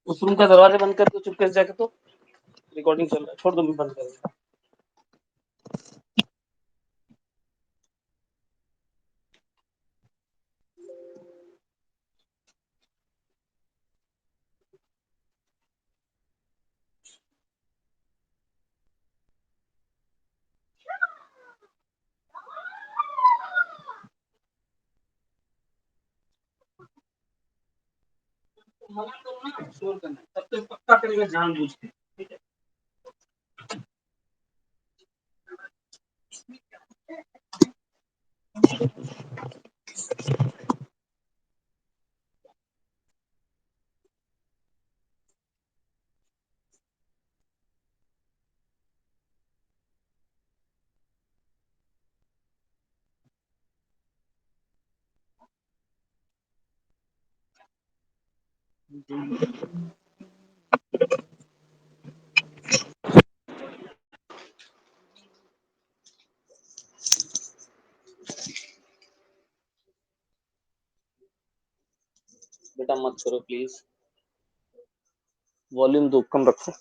उस रूम का दरवाजा बंद कर दो चुपके से जाके। तो रिकॉर्डिंग चल रहा है, छोड़ दो, मैं बंद कर दूंगा। मना करो ना, शोर करना तब तो पक्का करेगा जानबूझ के। ठीक है, बेटा मत करो प्लीज, वॉल्यूम दो कम रखो।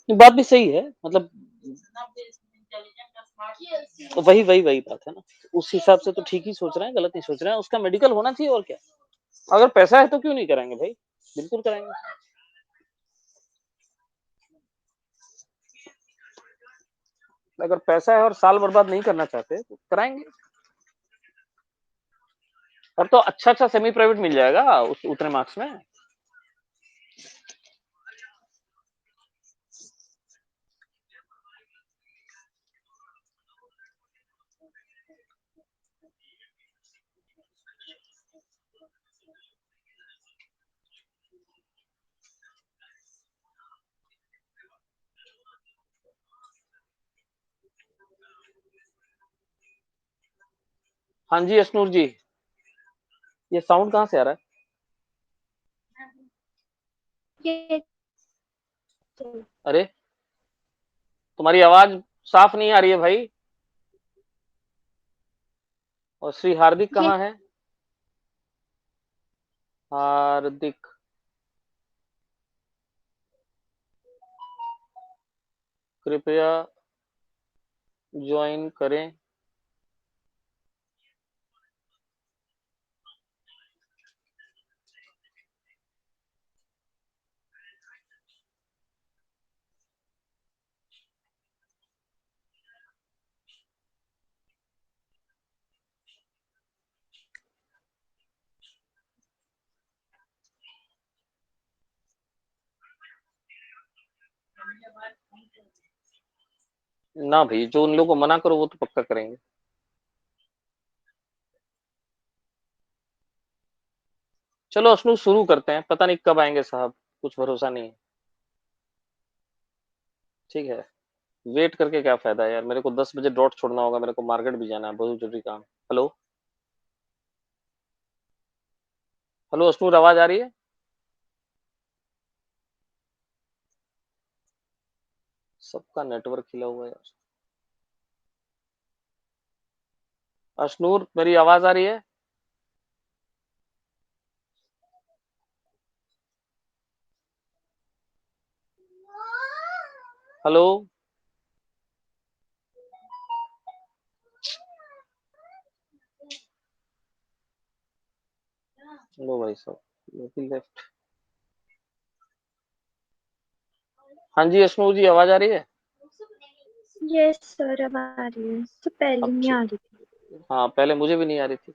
ये बात भी सही है, मतलब वही वही वही बात है ना। उस हिसाब से तो ठीक ही सोच रहे हैं, गलत नहीं सोच रहे हैं। उसका मेडिकल होना चाहिए और क्या। अगर पैसा है तो क्यों नहीं कराएंगे भाई, बिल्कुल कराएंगे। अगर पैसा है और साल बर्बाद नहीं करना चाहते तो कराएंगे। और तो अच्छा अच्छा सेमी प्राइवेट मिल जाएगा उस उतने मार्क्स में। हाँ जी अशनूर जी, ये साउंड कहाँ से आ रहा है? ये अरे तुम्हारी आवाज साफ नहीं आ रही है भाई। और श्री हार्दिक ये कहाँ है? हार्दिक कृपया ज्वाइन करें। ना भाई, जो उन लोगों को मना करो वो तो पक्का करेंगे। चलो अशनू शुरू करते हैं, पता नहीं कब आएंगे साहब, कुछ भरोसा नहीं है। ठीक है, वेट करके क्या फायदा है यार, मेरे को 10 बजे डॉट छोड़ना होगा, मेरे को मार्केट भी जाना है, बहुत जरूरी काम। हेलो हेलो अशनूर, आवाज आ रही है? सबका नेटवर्क खिला हुआ है यार। अशनूर मेरी आवाज आ रही है? हेलो लो भाई साहब लेफ्ट। हाँ जी अशनूर जी, आवाज आ रही है? यस सर, अब आ रही है, तो पहले अब नहीं ठीक। आ रही थी। हाँ पहले मुझे भी नहीं आ रही थी।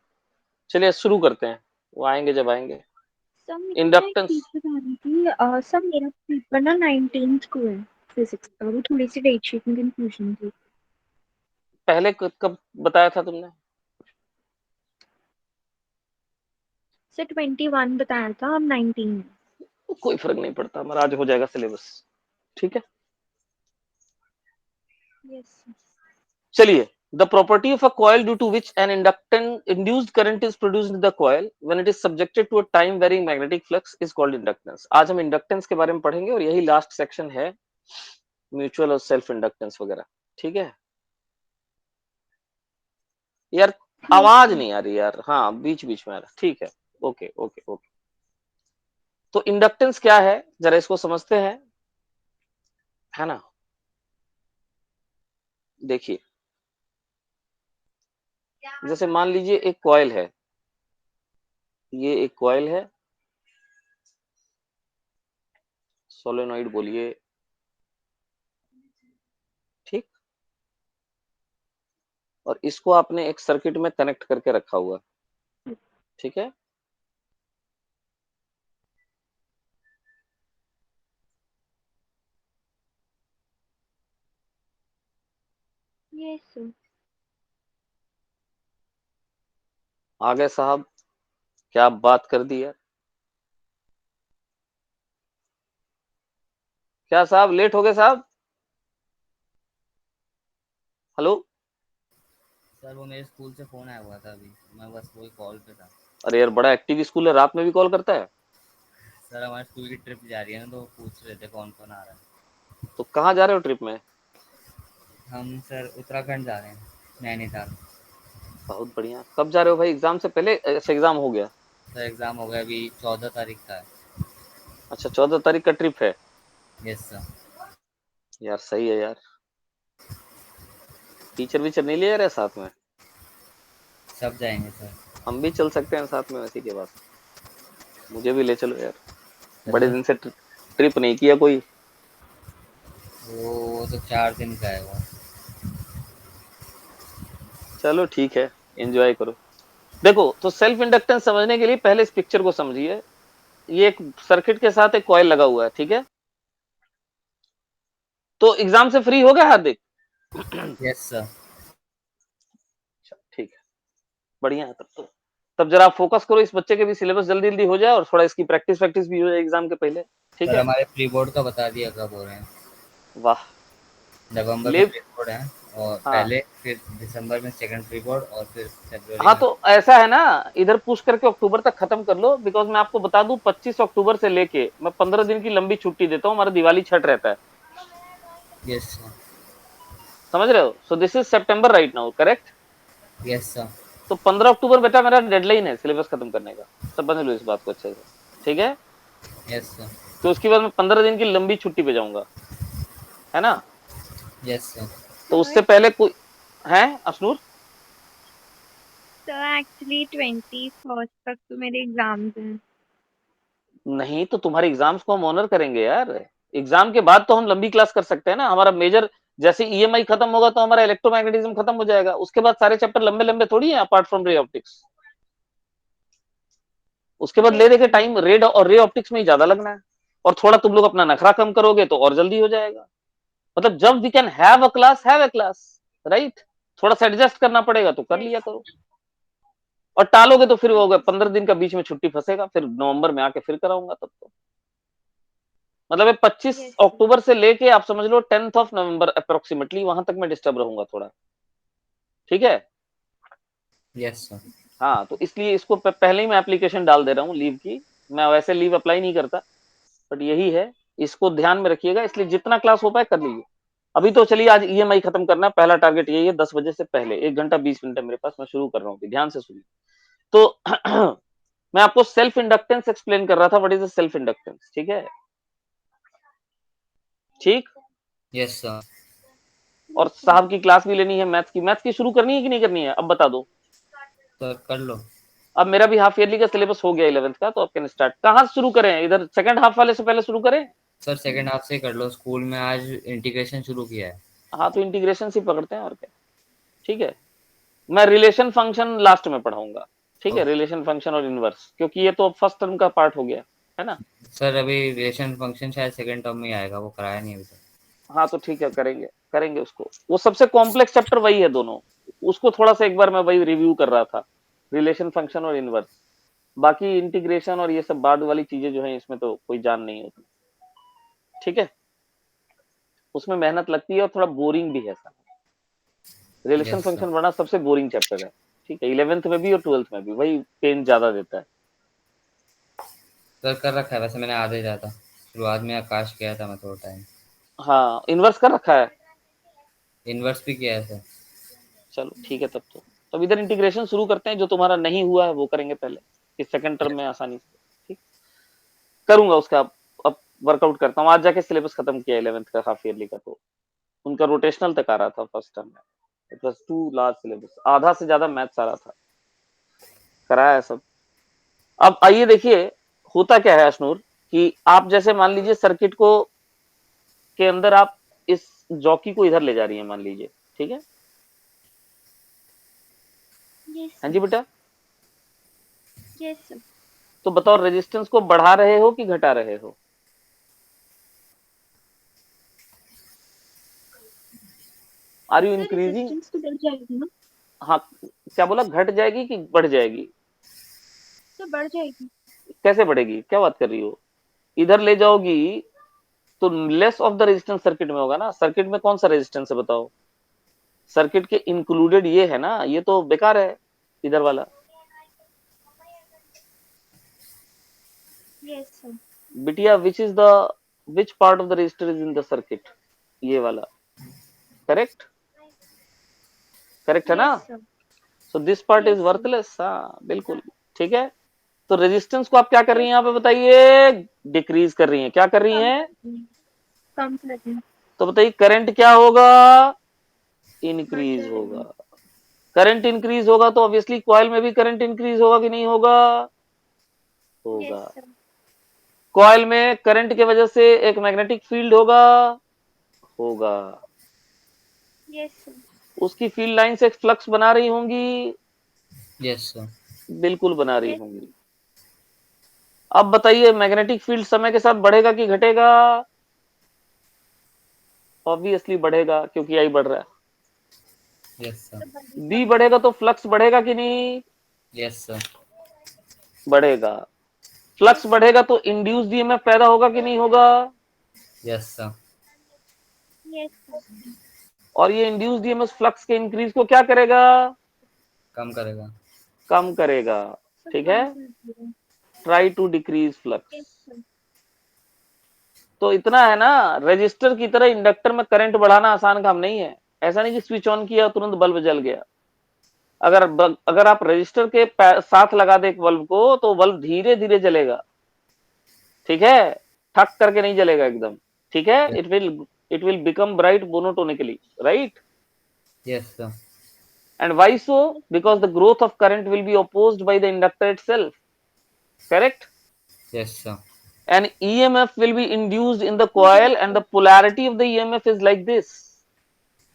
चलिए शुरू करते हैं, वो आएंगे जब आएंगे। सर मेरे को ना एक इंडक्टेंस। चीज बतानी थी। सर मेरा पेपर ना 19th को है, फिजिक्स का। वो थोड़ी सी डेट शीट में कंफ्यूजन थी। पहले कब बताया था तुमने? सर 21 बताया था, अब 19 है। कोई फर्क नहीं पड़ता, हमारा आज हो जाएगा सिलेबस। ठीक है। यस। चलिए, the property of a coil due to which an induced current is produced in the coil when it is subjected to a time varying magnetic flux is called inductance. आज हम inductance के बारे में पढ़ेंगे और यही last section है mutual और सेल्फ इंडक्टेंस वगैरह। ठीक है यार, Yes, आवाज sir. नहीं आ रही यार, हाँ बीच बीच में आ रहा। ठीक है, ओके ओके ओके। तो इंडक्टेंस क्या है जरा इसको समझते हैं, है ना। देखिए, जैसे मान लीजिए एक कॉइल है, ये एक कॉइल है, सोलेनोइड बोलिए, ठीक। और इसको आपने एक सर्किट में कनेक्ट करके रखा हुआ, ठीक है। Yes, sir. आगे साहब, क्या बात कर दी है, क्या साहब लेट हो गए साहब, हेलो। सर वो मेरे स्कूल से फोन आया हुआ था अभी, मैं बस वही कॉल पे था। अरे यार, बड़ा एक्टिव स्कूल है, रात में भी कॉल करता है। सर हमारे स्कूल की ट्रिप जा रही है ना, तो पूछ रहे थे कौन कौन आ रहा है। तो कहाँ जा रहे हो ट्रिप में? हम सर उत्तराखंड जा रहे हैं, नैनीताल। बहुत बढ़िया। कब जा रहे हो भाई, एग्जाम से पहले? अच्छा, एग्जाम हो गया। सर एग्ज़ाम हो गया, अभी 14 तारीख का है। अच्छा, 14 तारीख का ट्रिप है। Yes sir. यार सही है यार। टीचर वीचर नहीं ले रहे साथ में? सब जाएंगे सर। हम भी चल सकते हैं साथ में उसी के पास, मुझे भी ले चलो यार, बड़े चलो। दिन से ट्रिप नहीं किया कोई। वो तो 4 दिन का है वो। चलो ठीक है, एंजॉय करो। देखो, तो सेल्फ इंडक्टेंस समझने के लिए पहले इस पिक्चर को समझिए। ये एक सर्किट के साथ एक कॉइल लगा हुआ है, ठीक है। तो एग्जाम से फ्री हो गया हार्दिक? Yes sir. ठीक है, बढ़िया है तब तो। तब जरा आप फोकस करो, इस बच्चे के भी सिलेबस जल्दी जल्दी हो जाए और थोड़ा इसकी प्रैक्टिस प्रैक्टिस भी हो जाए एग्जाम के पहले, ठीक सर है। हमारे प्री बोर्ड का बता दिया कब हो रहे हैं। वाह। नवंबर में लिव, प्री बोर्ड है, और हाँ पहले फिर दिसंबर में सेकंड प्री बोर्ड, और फिर फरवरी हाँ, में। तो ऐसा है ना, इधर पुश करके अक्टूबर तक खत्म कर लो, बिकॉज मैं आपको बता दूं 25 अक्टूबर से लेके मैं 15 दिन की लंबी छुट्टी देता हूँ, हमारा दिवाली छठ रहता है, यस सर। समझ रहे हो। So this is September right now, correct. Yes sir. तो 15 अक्टूबर बेटा मेरा डेडलाइन है सिलेबस खत्म करने का, सब समझ लो इस बात को अच्छे से, ठीक है। Yes sir. तो उसके बाद मैं 15 दिन की लंबी छुट्टी पे जाऊंगा, है ना। Yes sir. तो उससे Sir, पहले कोई है अफनूर? sir, actually 21st तक तो मेरे एग्जाम्स हैं। नहीं, तो तुम्हारे एग्जाम्स को हम ऑनर करेंगे यार। एग्जाम के बाद तो हम लंबी क्लास कर सकते हैं ना, हमारा मेजर जैसे ईएमआई खत्म होगा तो हमारा इलेक्ट्रोमैग्नेटिज्म खत्म हो जाएगा, उसके बाद सारे चैप्टर लंबे लंबे थोड़ी है अपार्ट फ्रॉम रे ऑप्टिक्स। उसके बाद ले Yes, देखे sir. टाइम रेड और रे ऑप्टिक्स में ही ज्यादा लगना है, और थोड़ा तुम लोग अपना नखरा कम करोगे तो और जल्दी हो जाएगा। मतलब जब we can have a class, right. थोड़ा सा एडजस्ट करना पड़ेगा तो कर Yes. लिया करो, और टालोगे तो फिर वो होगा 15 दिन का बीच में छुट्टी फंसेगा, फिर नवंबर में आके फिर कराऊंगा तब तो। मतलब 25 Yes, sir. अक्टूबर से लेके आप समझ लो 10th ऑफ नवंबर अप्रोक्सीमेटली, वहां तक मैं डिस्टर्ब रहूंगा थोड़ा, ठीक है। Yes sir. हाँ, तो इसलिए इसको पहले ही मैं एप्लीकेशन डाल दे रहा हूँ लीव की। मैं वैसे लीव अप्लाई नहीं करता, बट यही है, इसको ध्यान में रखिएगा, इसलिए जितना क्लास हो पाए कर लीजिए। अभी तो चलिए, आज ईएमआई खत्म करना है, पहला टारगेट यही है, 10 बजे से पहले 1 घंटा 20 मिनट है मेरे पास, मैं शुरू कर रहा हूँ, ध्यान से सुनिए। तो मैं आपको सेल्फ इंडक्टेंस एक्सप्लेन कर रहा था, व्हाट इज सेल्फ इंडक्टेंस, ठीक है, ठीक। Yes sir. और साहब की क्लास भी लेनी है मैथ्स की शुरू करनी है कि नहीं करनी है, अब बता दो। सर कर लो। अब मेरा भी हाफ ईयरली का सिलेबस हो गया 11th का, तो आप कैन स्टार्ट। कहाँ से शुरू करें, इधर सेकंड हाफ वाले से पहले शुरू करें? सर सेकंड हाफ से कर लो, स्कूल में आज इंटीग्रेशन शुरू किया है। हाँ, तो इंटीग्रेशन से पकड़ते हैं और क्या, ठीक है। मैं रिलेशन फंक्शन लास्ट में पढ़ाऊंगा, ठीक है, ओके। रिलेशन फंक्शन और इनवर्स, क्योंकि ये तो फर्स्ट टर्म का पार्ट हो गया, है ना। सर अभी रिलेशन फंक्शन शायद सेकंड टर्म में ही आएगा, वो कराया नहीं अभी तक। हाँ, तो ठीक है, करेंगे करेंगे उसको, वो सबसे कॉम्प्लेक्स चैप्टर वही है दोनों। उसको थोड़ा सा एक बार मैं वही रिव्यू कर रहा था, रिलेशन फंक्शन और इनवर्स। बाकी इंटीग्रेशन और ये सब बाद वाली चीजें जो है इसमें तो कोई जान नहीं होती, ठीक है। उसमें मेहनत लगती है और थोड़ा बोरिंग भी है sir, relation yes sir. Function बढ़ना सबसे बोरिंग चैप्टर है, ठीक है, 11th में भी और 12th में भी वही पेन ज्यादा देता है। सर कर रखा है वैसे, मैंने आधा ही रहा था शुरुआत में, आकाश किया था मैं थोड़ा टाइम। हाँ इन्वर्स कर रखा है, इन्वर्स भी किया है सर। चलो ठीक है तब तो इधर इंटीग्रेशन शुरू करते हैं, जो तुम्हारा नहीं हुआ है वो करेंगे पहले, कि सेकंड टर्म में आसानी से, ठीक करूंगा उसका अब वर्कआउट करता हूँ। आज जाके सिलेबस खत्म किया 11th का हाफ ईयरली का, तो उनका रोटेशनल तक आ रहा था फर्स्ट टर्म में, it was too large syllabus, आधा से ज्यादा मैथ्स आ रहा था, कराया है सब। अब आइए देखिए होता क्या है अशनूर, कि आप जैसे मान लीजिए सर्किट को के अंदर आप इस जॉकी को इधर ले जा रही है मान लीजिए, ठीक है, यस हाँ सर। जी बेटा, यस सर। तो बताओ रेजिस्टेंस को बढ़ा रहे हो कि घटा रहे हो? Are you sir increasing? Resistance तो बढ़ जाएगी ना? हाँ, क्या बोला, घट जाएगी कि बढ़ जाएगी? तो बढ़ जाएगी। कैसे बढ़ेगी, क्या बात कर रही हो? इधर ले जाओगी तो less of the resistance circuit में होगा ना, सर्किट में कौन सा रेजिस्टेंस है बताओ? सर्किट के इंक्लूडेड ये है ना, ये तो बेकार है इधर वाला। Yes sir. बिटिया which part of the register is in the circuit? ये वाला, करेक्ट, करेक्ट है ना? Yes sir. So this part is yes sir. Worthless, हाँ बिल्कुल ठीक है। तो रेजिस्टेंस को आप क्या कर रही यस। हैं यहाँ पे बताइए? डिक्रीज कर रही हैं, क्या कर रही कम हैं? कर दें। कम कर दें। तो बताइए करंट क्या होगा? बढ़ इंक्रीज होगा। जाएगा। करंट इंक्रीज होगा तो ऑब्वियसली कॉइल में भी करंट इंक्रीज होगा कि नहीं होगा? यस होगा। सर। कॉइल में करंट की वजह से एक मैग्नेटिक फील्ड होगा? होगा। Yes sir. उसकी फील्ड लाइन से फ्लक्स बना रही होंगी? Yes sir. बिल्कुल बना रही यस होंगी। अब बताइए मैग्नेटिक फील्ड समय के साथ बढ़ेगा कि घटेगा? ऑब्वियसली बढ़ेगा क्योंकि आई बढ़ रहा है। Yes sir. तो बढ़ेगा। बी बढ़ेगा तो फ्लक्स बढ़ेगा कि नहीं? Yes sir. बढ़ेगा। Flux yes sir. बढ़ेगा तो इंड्यूस्ड ईएमएफ पैदा होगा कि नहीं होगा? Yes sir. Yes sir. और ये इंड्यूस्ड ईएमएफ फ्लक्स के इंक्रीज को क्या करेगा? कम करेगा। कम करेगा। सब ठीक है, कम कर दिया। Try to decrease flux. Yes sir. तो इतना है ना, रजिस्टर की तरह इंडक्टर में करंट बढ़ाना आसान काम नहीं है। ऐसा नहीं कि स्विच ऑन किया तुरंत बल्ब जल गया। अगर आप रजिस्टर के साथ लगा दे एक बल्ब को तो बल्ब धीरे धीरे जलेगा, ठीक है, ठक करके नहीं जलेगा एकदम, ठीक है, it will become bright monotonically, right? Yes sir. And why so? Because the growth of current will be opposed by the inductor itself. Correct? Yes sir. An EMF will be induced in the coil and the polarity of the EMF is like this.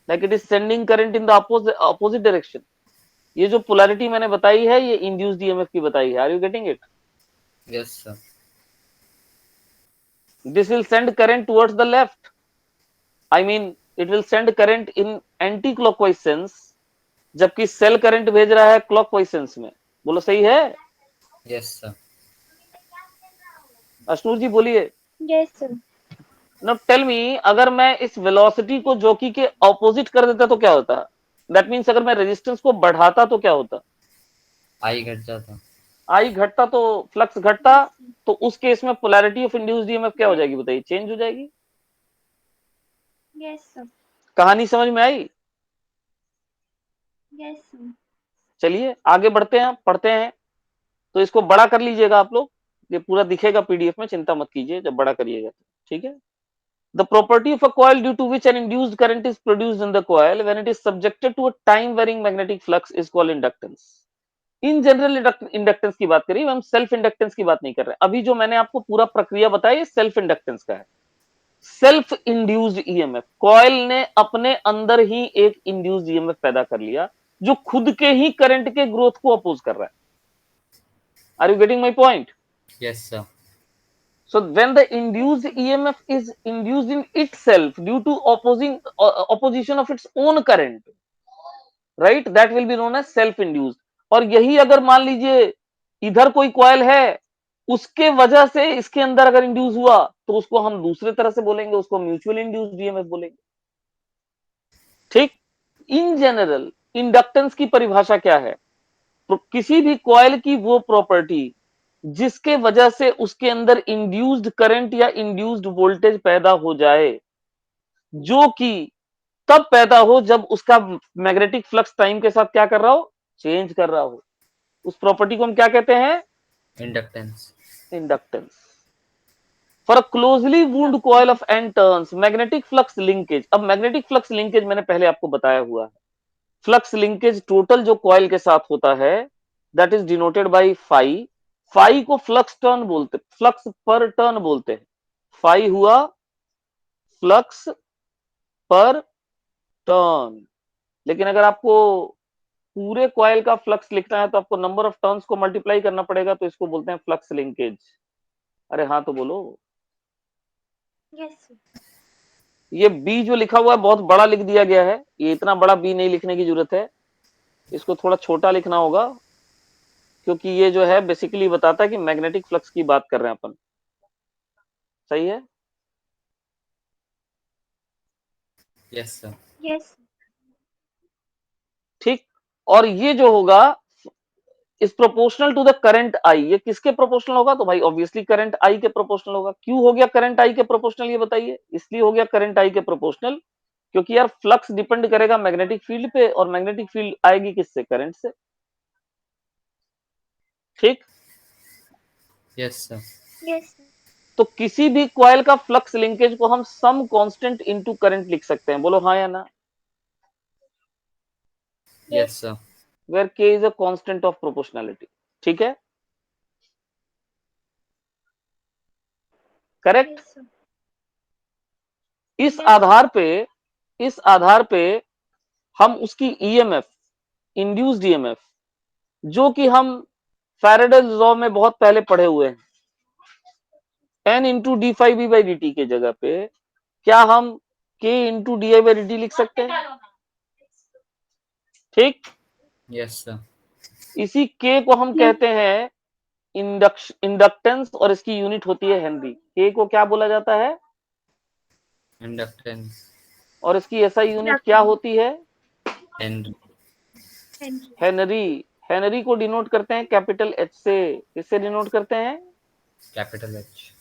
Like it is sending current in the opposite direction. ये जो polarity मैंने बताई है ये induced EMF की बताई है. Are you getting it? Yes sir. This will send current towards the left. I mean, it will send current in anti-clockwise sense. जबकि सेल करंट भेज रहा है क्लॉकवाइज सेंस में। बोलो सही है? Yes sir. अशनूर जी बोलिए। Yes sir. Now tell me, अगर मैं इस वेलोसिटी को जॉकी के ऑपोजिट कर देता तो क्या होता? दैट मींस अगर मैं रेजिस्टेंस को बढ़ाता तो क्या होता? आई घट जाता। आई घटता तो फ्लक्स घटता, यस सर। तो उस केस में पोलैरिटी ऑफ इंड्यूस्ड ईएमएफ क्या हो यस। जाएगी बताइए? चेंज हो जाएगी। Yes sir. कहानी समझ में आई? Yes sir. चलिए आगे बढ़ते हैं, पढ़ते हैं। तो इसको बड़ा कर लीजिएगा आप लोग, ये पूरा दिखेगा पीडीएफ में, चिंता मत कीजिए जब बड़ा करिएगा, ठीक है। The property of a coil due to which an induced current is produced in the coil when it is subjected to a time varying magnetic flux is called inductance. In general inductance की बात करिए, हम self inductance की बात नहीं कर रहे। अभी जो मैंने आपको पूरा प्रक्रिया बताई सेल्फ इंडक्टेंस का है। सेल्फ इंड्यूस्ड ईएमएफ, कॉइल ने अपने अंदर ही एक इंड्यूस्ड ईएमएफ पैदा कर लिया जो खुद के ही करंट के ग्रोथ को अपोज कर रहा है। Are you getting my point? Yes sir. So when the induced EMF is induced in itself due to opposition of its own current, right, that will be known as self induced. और यही अगर मान लीजिए इधर कोई coil है, उसके वजह से इसके अंदर अगर इंड्यूस हुआ तो उसको हम दूसरे तरह से बोलेंगे, उसको म्यूचुअल इंड्यूस्ड ईएमएफ बोलेंगे, ठीक। इन जनरल इंडक्टेंस की परिभाषा क्या है? तो किसी भी कॉइल की वो प्रॉपर्टी जिसके वजह से उसके अंदर इंड्यूस्ड करंट या इंड्यूस्ड वोल्टेज पैदा हो जाए, जो कि तब पैदा हो जब उसका मैग्नेटिक फ्लक्स टाइम के साथ क्या कर रहा हो, चेंज कर रहा हो। उस प्रॉपर्टी को हम क्या कहते हैं? Inductance. Inductance. For a closely wound coil of N turns magnetic flux linkage. अब मैग्नेटिक फ्लक्स लिंकेज मैंने पहले आपको बताया हुआ है। फ्लक्स लिंकेज टोटल जो कॉइल के साथ होता है, that is denoted by phi. Phi को फ्लक्स टर्न बोलते, फ्लक्स पर टर्न बोलते हैं। फाई हुआ फ्लक्स पर टर्न। लेकिन अगर आपको पूरे कॉइल का फ्लक्स लिखना है तो आपको नंबर ऑफ टर्न्स को मल्टीप्लाई करना पड़ेगा, तो इसको बोलते हैं फ्लक्स लिंकेज। अरे हाँ तो बोलो। यस। ये बी जो लिखा हुआ है बहुत बड़ा लिख दिया गया है, ये इतना बड़ा बी नहीं लिखने की जरूरत है, इसको थोड़ा छोटा लिखना होगा, क्योंकि ये जो है बेसिकली बताता है कि मैग्नेटिक फ्लक्स की बात कर रहे हैं अपन। सही है? Yes sir. यस। ठीक। और ये जो होगा is proportional to the current I. ये किसके प्रोपोर्शनल होगा? तो भाई ऑब्वियसली करंट आई के प्रोपोर्शनल होगा। क्यों हो गया करंट आई के प्रोपोर्शनल, ये बताइए। इसलिए हो गया करंट आई के प्रोपोर्शनल क्योंकि यार फ्लक्स डिपेंड करेगा मैग्नेटिक फील्ड पे, और मैग्नेटिक फील्ड आएगी किससे? करंट से। ठीक। Yes sir. यस। तो किसी भी कॉइल का फ्लक्स लिंकेज को हम सम कांस्टेंट इनटू करंट लिख सकते हैं। बोलो हाँ या ना? Yes sir. वेयर के is a constant of proportionality. ठीक है? करेक्ट। यस। इस आधार पे, इस आधार पे हम उसकी ईएमएफ, इंड्यूस्ड ईएमएफ, जो कि हम फैराडे लॉ में बहुत पहले पढ़े हुए हैं, N into d phi B by D t के जगह पे क्या हम K into d I by D t लिख सकते हैं? ठीक। Yes sir. इसी के को हम कहते हैं इंडक्टेंस, और इसकी यूनिट होती है हेनरी। के को क्या बोला जाता है? इंडक्टेंस। और इसकी एसआई यूनिट क्या होती है? हेनरी। हेनरी। हेनरी को डिनोट करते हैं कैपिटल एच से। किससे डिनोट करते हैं? Capital H.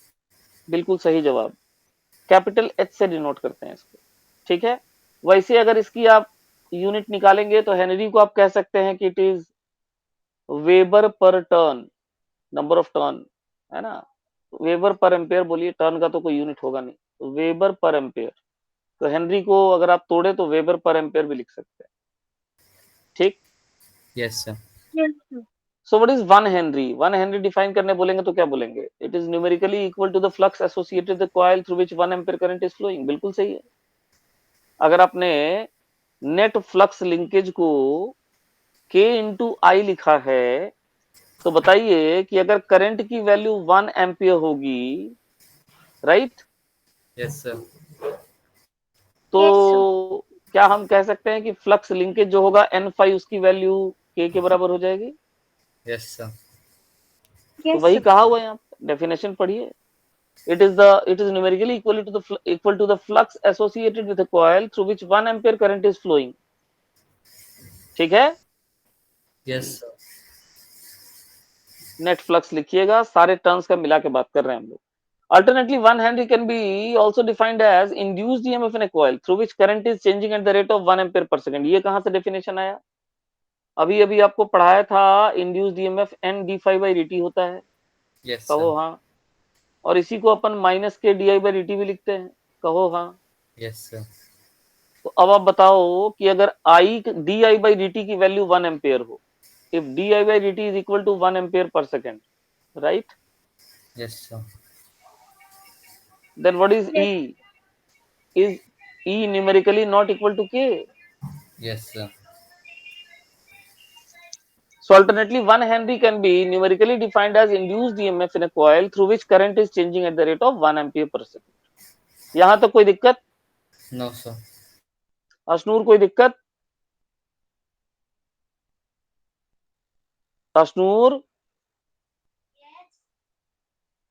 बिल्कुल सही जवाब, कैपिटल एच से डिनोट करते हैं इसको। ठीक है। वैसे अगर इसकी आप यूनिट निकालेंगे तो हेनरी को आप कह सकते हैं कि इट इज वेबर पर टर्न, नंबर ऑफ टर्न, है ना? वेबर पर एम्पेयर बोलिए, टर्न का तो कोई यूनिट होगा नहीं, तो वेबर पर एम्पेयर। तो हेनरी को अगर आप तोड़े तो वेबर पर एम्पेयर भी लिख सकते हैं। ठीक। Yes sir. Yes. So what is 1 henry? 1 henry define करने बोलेंगे तो क्या बोलेंगे? It is numerically equal to the flux associated the coil through which 1 ampere current is flowing. बिल्कुल सही है। अगर आपने नेट फ्लक्स लिंकेज को K इंटू आई लिखा है, तो बताइए कि अगर करंट की वैल्यू 1 एम्पियर होगी, राइट, यस सर। यस। तो क्या हम कह सकते हैं कि फ्लक्स लिंकेज जो होगा एन फाई, उसकी वैल्यू K के बराबर हो जाएगी? Yes sir. तो यस। वही कहा हुआ है यहाँ, डेफिनेशन पढ़िए। it is numerically equal to the flux associated with a coil through which 1 ampere current is flowing। ठीक है। Yes sir. नेट फ्लक्स लिखिएगा, सारे टर्म्स का मिला के बात कर रहे हैं हम लोग। Alternately, 1 Henry can be also defined as induced EMF in a coil through which current is changing at the rate of 1 ampere per second। ये कहां से डेफिनेशन आया? अभी अभी आपको पढ़ाया था, induced EMF N d phi by d होता है। यस कहो सर। हाँ। और इसी को अपन minus K d I by d भी लिखते हैं। कहो हाँ। Yes sir. तो अब आप बताओ कि अगर I d I by d की वैल्यू 1 एम्पेयर हो, if d I by d is equal to 1 ampere per second, right, yes sir. Then what is E? Is E numerically not equal to K? Yes sir. So alternately, 1 Henry can be numerically defined as induced EMF in a coil through which current is changing at the rate of 1 ampere per second। यहां तक कोई दिक्कत? No sir. Ashnoor कोई दिक्कत? अशनूर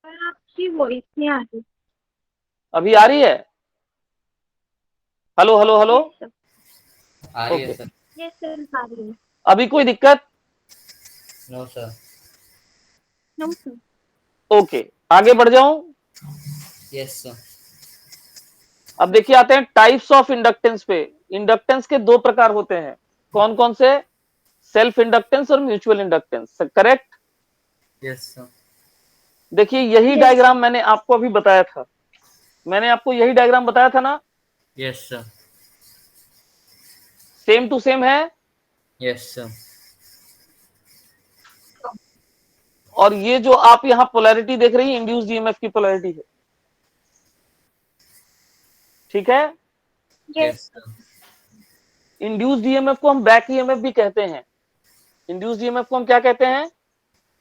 आपकी voice नहीं आ रही। अभी आ रही है? Hello hello hello. यस। आ रही है ओके, सर। यस सर, आ रही है। अभी कोई दिक्कत? No sir. No sir. Okay, आगे बढ़ जाऊं। Yes sir. अब देखिए आते हैं टाइप्स ऑफ इंडक्टेंस पे। इंडक्टेंस के दो प्रकार होते हैं, कौन कौन से? सेल्फ इंडक्टेंस और mutual inductance, correct? Yes sir. देखिए यही यस डायग्राम सर। मैंने आपको अभी बताया था, मैंने आपको यही डायग्राम बताया था ना, yes sir. Same to same है। Yes sir. और ये जो आप यहां पोलैरिटी देख रही है, इंड्यूस्ड ईएमएफ की पोलैरिटी है, ठीक है? Yes yes sir. Induced EMF को हम बैक ईएमएफ भी कहते हैं। इंड्यूस्ड ईएमएफ को हम क्या कहते हैं?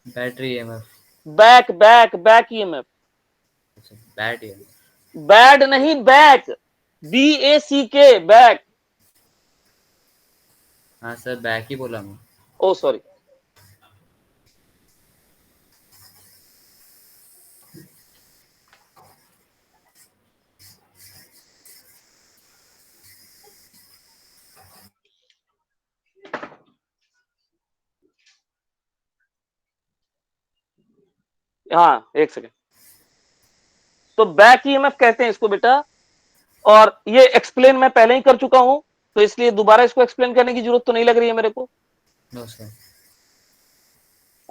Battery EMF. Back back back EMF. अच्छा, बैट ईएमएफ। बैड नहीं, बैक, BACK, बैक। हाँ सर, बैक ही बोला मैं। ओ सॉरी। हाँ एक सेकेंड। तो बैक ईएमएफ कहते हैं इसको बेटा, और ये एक्सप्लेन मैं पहले ही कर चुका हूं, तो इसलिए दोबारा इसको एक्सप्लेन करने की जरूरत तो नहीं लग रही है मेरे को। No sir.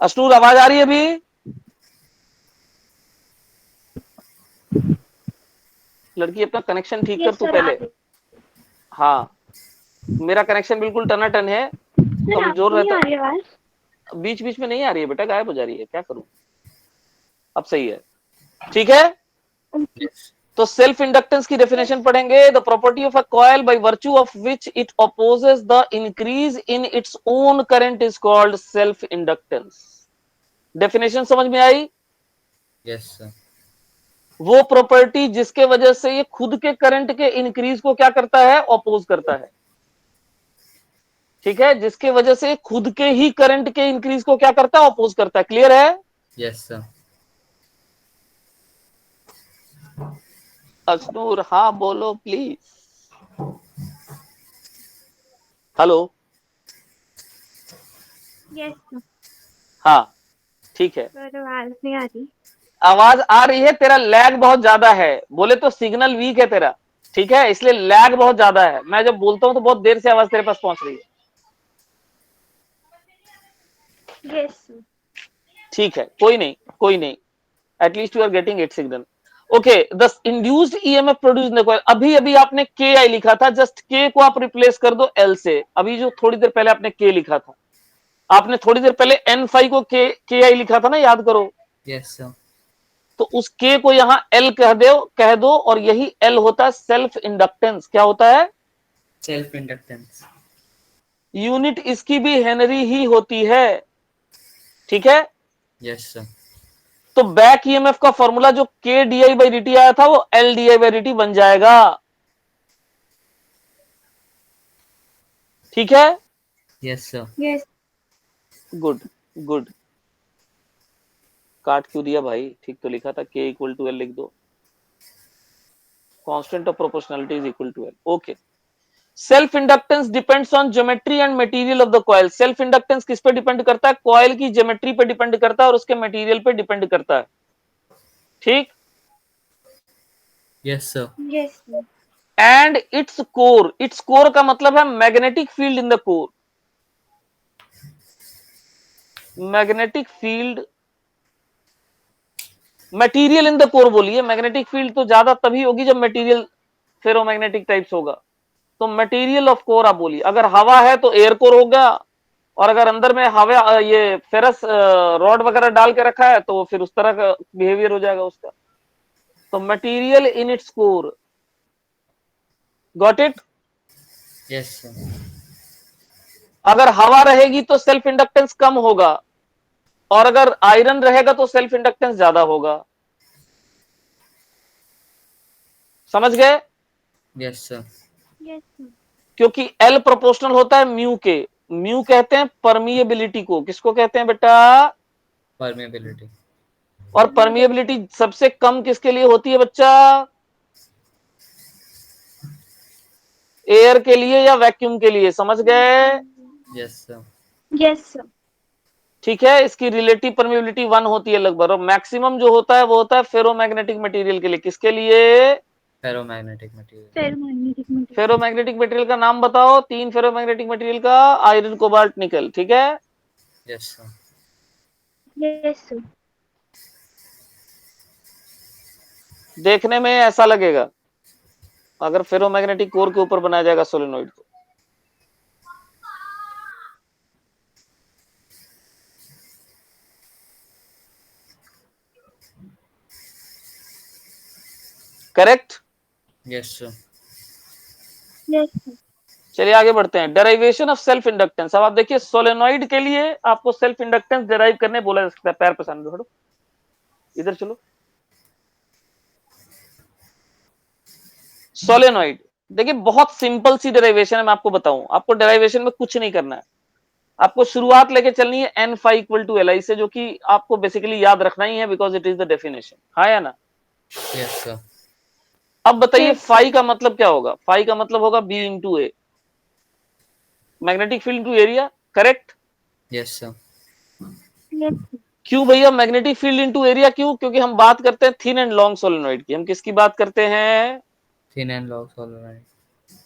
अश्नूर आवाज आ रही है अभी? लड़की अपना कनेक्शन ठीक कर यस तू सर, आ पहले। रही। हाँ, मेरा कनेक्शन बिल्कुल टनाटन है, सर कमजोर आपको नहीं रहता। आ रही आवाज? बीच बीच में नहीं आ रही है बेटा, गायब हो जा रही है, क्या करूं? अब सही है, ठीक है। ओके। यस। तो सेल्फ इंडक्टेंस की डेफिनेशन पढ़ेंगे। The property of a coil by virtue of which it opposes the increase in its own current is called self inductance. Definition समझ में आई? Yes sir. वो प्रॉपर्टी जिसके वजह से ये खुद के करंट के इंक्रीज को क्या करता है? अपोज करता है, ठीक है? जिसके वजह से खुद के ही करंट के इंक्रीज को क्या करता है? अपोज करता है। क्लियर है? Yes sir. अश्नूर हाँ बोलो प्लीज। हेलो। Yes sir. हाँ ठीक है, सर आवाज नहीं आ रही। आवाज आ रही है, तेरा लैग बहुत ज्यादा है, बोले तो सिग्नल वीक है तेरा, ठीक है? इसलिए लैग बहुत ज्यादा है, मैं जब बोलता हूं तो बहुत देर से आवाज तेरे पास पहुंच रही है। Yes sir. ठीक है, कोई नहीं कोई नहीं, at least you are getting it signal. Okay, the induced EMF produce in the coil. अभी अभी आपने के आई लिखा था, जस्ट के को आप रिप्लेस कर दो एल से। अभी जो थोड़ी देर पहले आपने के लिखा था, आपने थोड़ी देर पहले एन फाइव को के आई लिखा था ना, याद करो। Yes sir. तो उस के को यहां एल कह दो, और यही एल होता है सेल्फ इंडक्टेंस। क्या होता है? Self inductance. यूनिट इसकी भी हेनरी ही होती है, ठीक है? Yes sir. तो बैक ईएमएफ का फॉर्मूला जो के d I by D T आया था, वो L D I by D T बन जाएगा, ठीक है? Yes sir. Yes. Good good. काट क्यों दिया भाई? ठीक तो लिखा था, के इक्वल टू एल लिख दो, constant of proportionality is equal to L. Okay, self inductance depends on geometry and material of the coil. Self inductance किस पे डिपेंड करता है? कॉइल की ज्योमेट्री पे डिपेंड करता है और उसके मटेरियल पे डिपेंड करता है, ठीक? Yes sir. Yes sir. And its core, its core का मतलब है magnetic field in the core. Magnetic field, material in the core बोलिए। मैग्नेटिक फील्ड तो ज्यादा तभी होगी जब मटेरियल फेरोमैग्नेटिक टाइप्स होगा, तो मटेरियल ऑफ कोर आप बोलिए। अगर हवा है तो एयर कोर होगा, और अगर अंदर में हवा ये फेरस रॉड वगैरह डाल के रखा है तो फिर उस तरह का बिहेवियर हो जाएगा उसका। तो material in its core, got it? Yes sir. अगर हवा रहेगी तो सेल्फ इंडक्टेंस कम होगा, और अगर आयरन रहेगा तो सेल्फ इंडक्टेंस ज्यादा होगा। समझ गए? Yes sir. Yes sir. क्योंकि एल प्रोपोर्शनल होता है म्यू के। म्यू कहते हैं परमिएबिलिटी को। किसको कहते हैं बेटा? परमेबिलिटी। और परमिएबिलिटी सबसे कम किसके लिए होती है बच्चा? एयर के लिए या वैक्यूम के लिए, समझ गए? Yes sir. Yes sir. ठीक है, इसकी रिलेटिव परमिबिलिटी 1 होती है लगभग, और मैक्सिमम जो होता है वो होता है फेरोमैग्नेटिक मटेरियल के लिए। किसके लिए? Ferromagnetic material. Ferromagnetic material. Ferromagnetic material का नाम बताओ, 3 फेरोमैग्नेटिक मटेरियल का। आयरन, कोबाल्ट, निकल। ठीक है, यस सर। Yes sir. देखने में ऐसा लगेगा अगर फेरोमैग्नेटिक कोर के ऊपर बनाया जाएगा सोलेनोइड तो। Correct? Yes sir. Yes sir. चलिए आगे बढ़ते हैं। Derivation of self inductance. अब आप देखिए सोलेनोइड के लिए आपको सेल्फ इंडक्टेंस डेराइव करने बोला जा सकता है। पैर पसार दो, हटो, इधर चलो। सोलेनोइड देखिए बहुत सिंपल सी डेरिवेशन है, मैं आपको बताऊं। आपको डेरिवेशन में कुछ नहीं करना है, आपको शुरुआत लेके चलनी है N phi equal to L I से, जो कि आपको बेसिकली याद रखना ही है because it is the definition. हाँ या ना? Yes sir. अब बताइए Yes, फाई का मतलब क्या होगा? फाई का मतलब होगा B into A, magnetic field into area. Correct? Yes sir. yes, क्यों भैया मैग्नेटिक फील्ड इंटू एरिया? क्यों? क्योंकि हम बात करते हैं थिन एंड लॉन्ग सोलेनोइड की। हम किसकी बात करते हैं? Thin and long solenoid.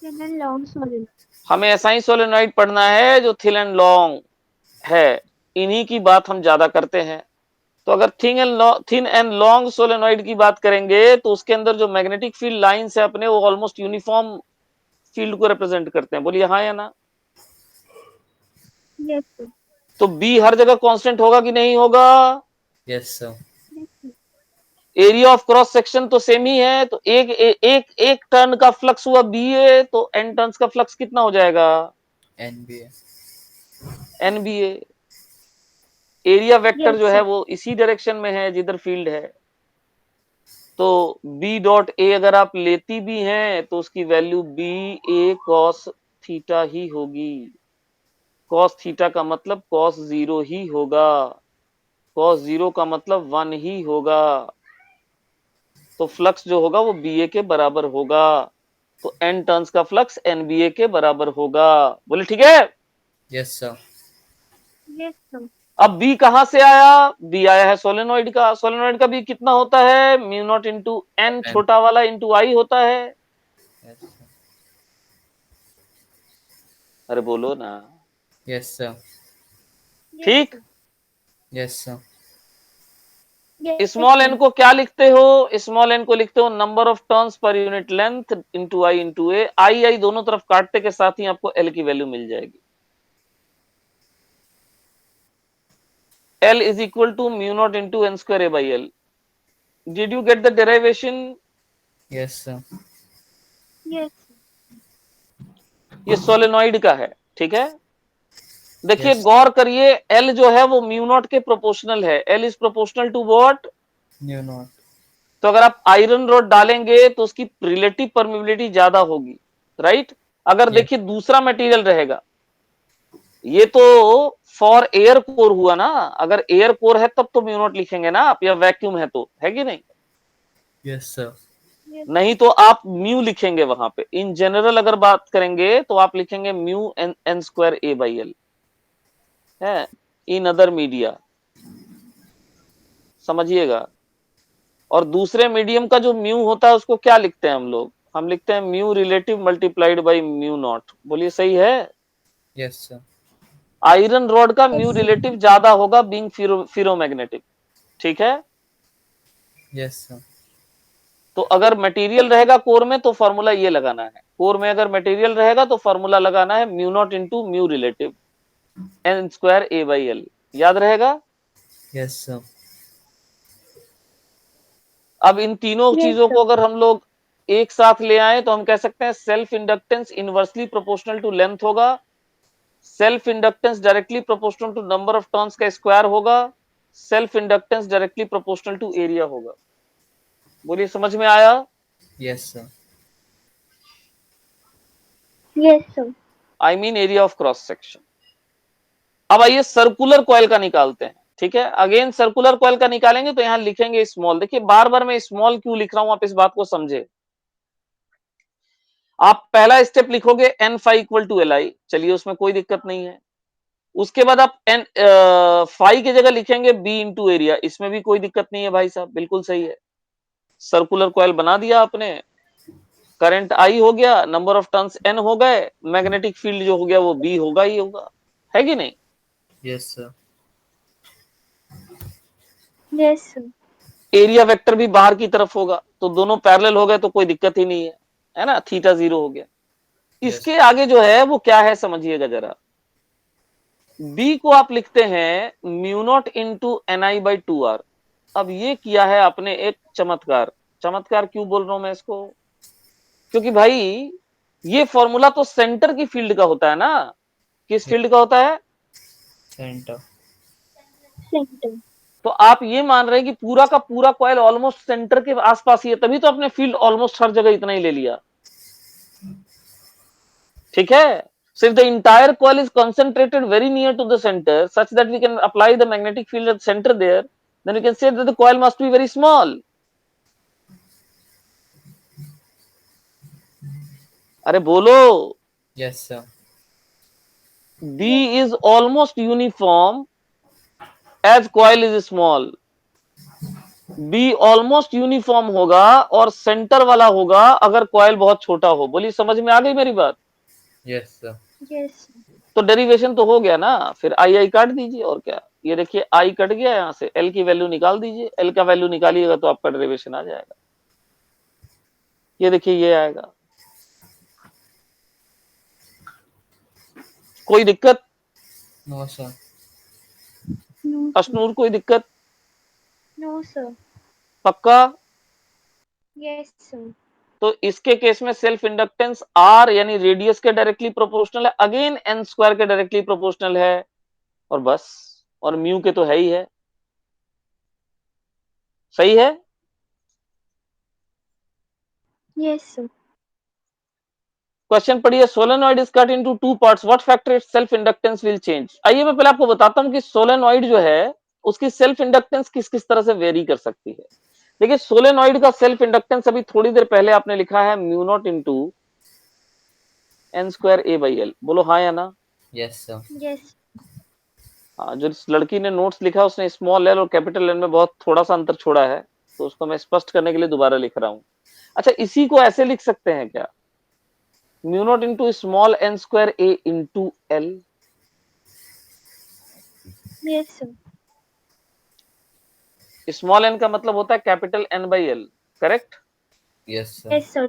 thin and long solid. हमें ऐसा ही सोलेनोइड पढ़ना है जो थिन एंड लॉन्ग है, इन्हीं की बात हम ज्यादा करते हैं। तो अगर थिन एंड लॉन्ग सोलेनोइड की बात करेंगे तो उसके अंदर जो मैग्नेटिक फील्ड लाइंस है अपने, वो ऑलमोस्ट यूनिफॉर्म फील्ड को रिप्रेजेंट करते हैं। बोलिए हाँ या ना? Yes, sir. तो बी हर जगह कांस्टेंट होगा कि नहीं होगा? Yes sir. Yes, sir. Area of cross section तो सेम ही है, तो एक टर्न का फ्लक्स हुआ बी ए, तो एन टर्न्स का फ्लक्स कितना हो जाएगा? एनबीए। एन बी ए। एरिया वेक्टर Yes, जो है sir. वो इसी डायरेक्शन में है जिधर फील्ड है। तो बी डॉट ए अगर आप लेती भी हैं तो उसकी वैल्यू बी ए कॉस थीटा ही होगी। कॉस थीटा का मतलब कॉस 0 ही होगा, कॉस 0 का मतलब 1 ही होगा। तो फ्लक्स जो होगा वो बी ए के बराबर होगा, तो एन टर्न्स का फ्लक्स एनबीए के बराबर होगा। बोले ठीक है? Yes sir. Yes, sir. अब बी कहां से आया? बी आया है सोलेनोइड का। सोलेनोइड का बी कितना होता है? Mu not into N, N. छोटा वाला इंटू आई होता है। Yes sir. अरे बोलो ना। Yes sir. Yes, ठीक। sir. Yes sir. Yes, small sir. N को क्या लिखते हो? स्मॉल एन को लिखते हो number of turns per unit length into I into A. I I दोनों तरफ काटने के साथ ही आपको एल की वैल्यू मिल जाएगी। L is equal to mu not into N square A by L. Did you get the derivation? Yes sir. Yes, ये सोलेनोइड का है। ठीक है, देखिए यस। गौर करिए, एल जो है वो म्यू नॉट के प्रोपोर्शनल है। L is proportional to what? Mu naught. तो अगर आप आयरन रॉड डालेंगे तो उसकी रिलेटिव परमिबिलिटी ज्यादा होगी, राइट? अगर यस। देखिए दूसरा मटेरियल रहेगा, ये तो फॉर एयर कोर हुआ ना। अगर एयर कोर है तब तो म्यू नॉट लिखेंगे ना आप, या वैक्यूम है तो, है कि नहीं? Yes sir. yes, नहीं तो आप म्यू लिखेंगे वहां पे। इन जनरल अगर बात करेंगे तो आप लिखेंगे mu N N square A by L है, इन अदर मीडिया, समझिएगा। और दूसरे मीडियम का जो म्यू होता है उसको क्या लिखते हैं हम लोग? हम लिखते हैं mu relative multiplied by mu naught. बोलिए सही है? Yes sir. आयरन रॉड का म्यू yes, sir. रिलेटिव ज्यादा होगा बीइंग फेरोमैग्नेटिक। ठीक है, यस सर। तो अगर मटेरियल रहेगा कोर में तो फॉर्मूला ये लगाना है। कोर में अगर मटेरियल रहेगा तो फॉर्मूला लगाना है mu not into mu relative N square A by L. याद रहेगा? Yes sir. अब इन तीनों Yes, चीजों sir. को अगर हम लोग एक साथ ले आए तो हम कह सकते हैं self inductance inversely proportional to length होगा, self inductance directly proportional to number of turns का स्क्वायर होगा, self inductance directly proportional to area होगा। बोलिए समझ में आया? Yes sir. Yes, sir. I mean area of cross section. अब आइए सर्कुलर कॉइल का निकालते हैं। ठीक है, अगेन सर्कुलर कॉइल का निकालेंगे तो यहां लिखेंगे स्मॉल। देखिए बार बार मैं स्मॉल क्यों लिख रहा हूं, आप इस बात को समझे। आप पहला स्टेप लिखोगे n phi equal to Li, चलिए उसमें कोई दिक्कत नहीं है। उसके बाद आप n phi की जगह लिखेंगे b इंटू एरिया, इसमें भी कोई दिक्कत नहीं है भाई साहब, बिल्कुल सही है। सर्कुलर कॉइल बना दिया आपने, करंट I हो गया, नंबर ऑफ टर्न्स n हो गए, मैग्नेटिक फील्ड जो हो गया वो b होगा ही होगा, है कि नहीं? Yes sir. Yes sir. Area vector भी बाहर की तरफ होगा, तो दोनों पैरेलल हो गए तो कोई दिक्कत ही नहीं है ना, थीटा 0 हो गया। यस इसके आगे जो है वो क्या है समझिएगा जरा। b को आप लिखते हैं म्यू नॉट इंटू ni/2r। अब ये किया है आपने एक चमत्कार। चमत्कार क्यों बोल रहा हूं मैं इसको, क्योंकि भाई ये फॉर्मूला तो सेंटर की फील्ड का होता है ना, किस फील्ड का होता है? सेंटर। सेंटर। तो आप ये मान रहे हैं कि पूरा का पूरा कॉइल ऑलमोस्ट सेंटर के आसपास ही है, तभी तो आपने फील्ड ऑलमोस्ट हर जगह इतना ही ले लिया, ठीक है। So if the entire coil is concentrated very near to the center such that we can apply the magnetic field at center there, then we can say that the coil must be very small. अरे बोलो। Yes sir. B is almost uniform as coil is small. B almost uniform होगा और centre वाला होगा अगर coil बहुत छोटा हो। बोली समझ में आ गई मेरी बात? Yes sir. यस। तो डेरिवेशन तो हो गया ना, फिर आई काट दीजिए और क्या। ये देखिए आई कट गया, यहां से एल की वैल्यू निकाल दीजिए, एल का वैल्यू निकालिएगा तो आपका डेरिवेशन आ जाएगा। ये देखिए ये आएगा। कोई दिक्कत? No sir. नो अशनूर कोई दिक्कत? No sir. पक्का? Yes sir. तो इसके केस में सेल्फ इंडक्टेंस आर यानी रेडियस के डायरेक्टली प्रोपोर्शनल है, अगेन एन स्क्वायर के डायरेक्टली प्रोपोर्शनल है, और बस, और म्यू के तो है ही है। सही है? Yes sir. क्वेश्चन पढ़िए। Solenoid is cut into two parts, what factor it's self inductance will change. आइए मैं पहले आपको बताता हूं कि सोलेनॉइड जो है उसकी सेल्फ इंडक्टेंस किस किस तरह से वेरी कर सकती है। देखिए सोलेनॉइड का सेल्फ इंडक्टेंस अभी थोड़ी देर पहले आपने लिखा है mu not into N square A by L. बोलो हाँ या ना? Yes sir. यस। हाँ, जो इस लड़की ने नोट्स लिखा उसने स्मॉल एल और कैपिटल एल में बहुत थोड़ा सा अंतर छोड़ा है, तो उसको मैं स्पष्ट करने के लिए दोबारा लिख रहा हूं। अच्छा, इसी को ऐसे लिख सकते हैं क्या, mu not into small N square A into L. Yes sir. Small N का मतलब होता है capital N by L, correct? Yes sir. Yes sir.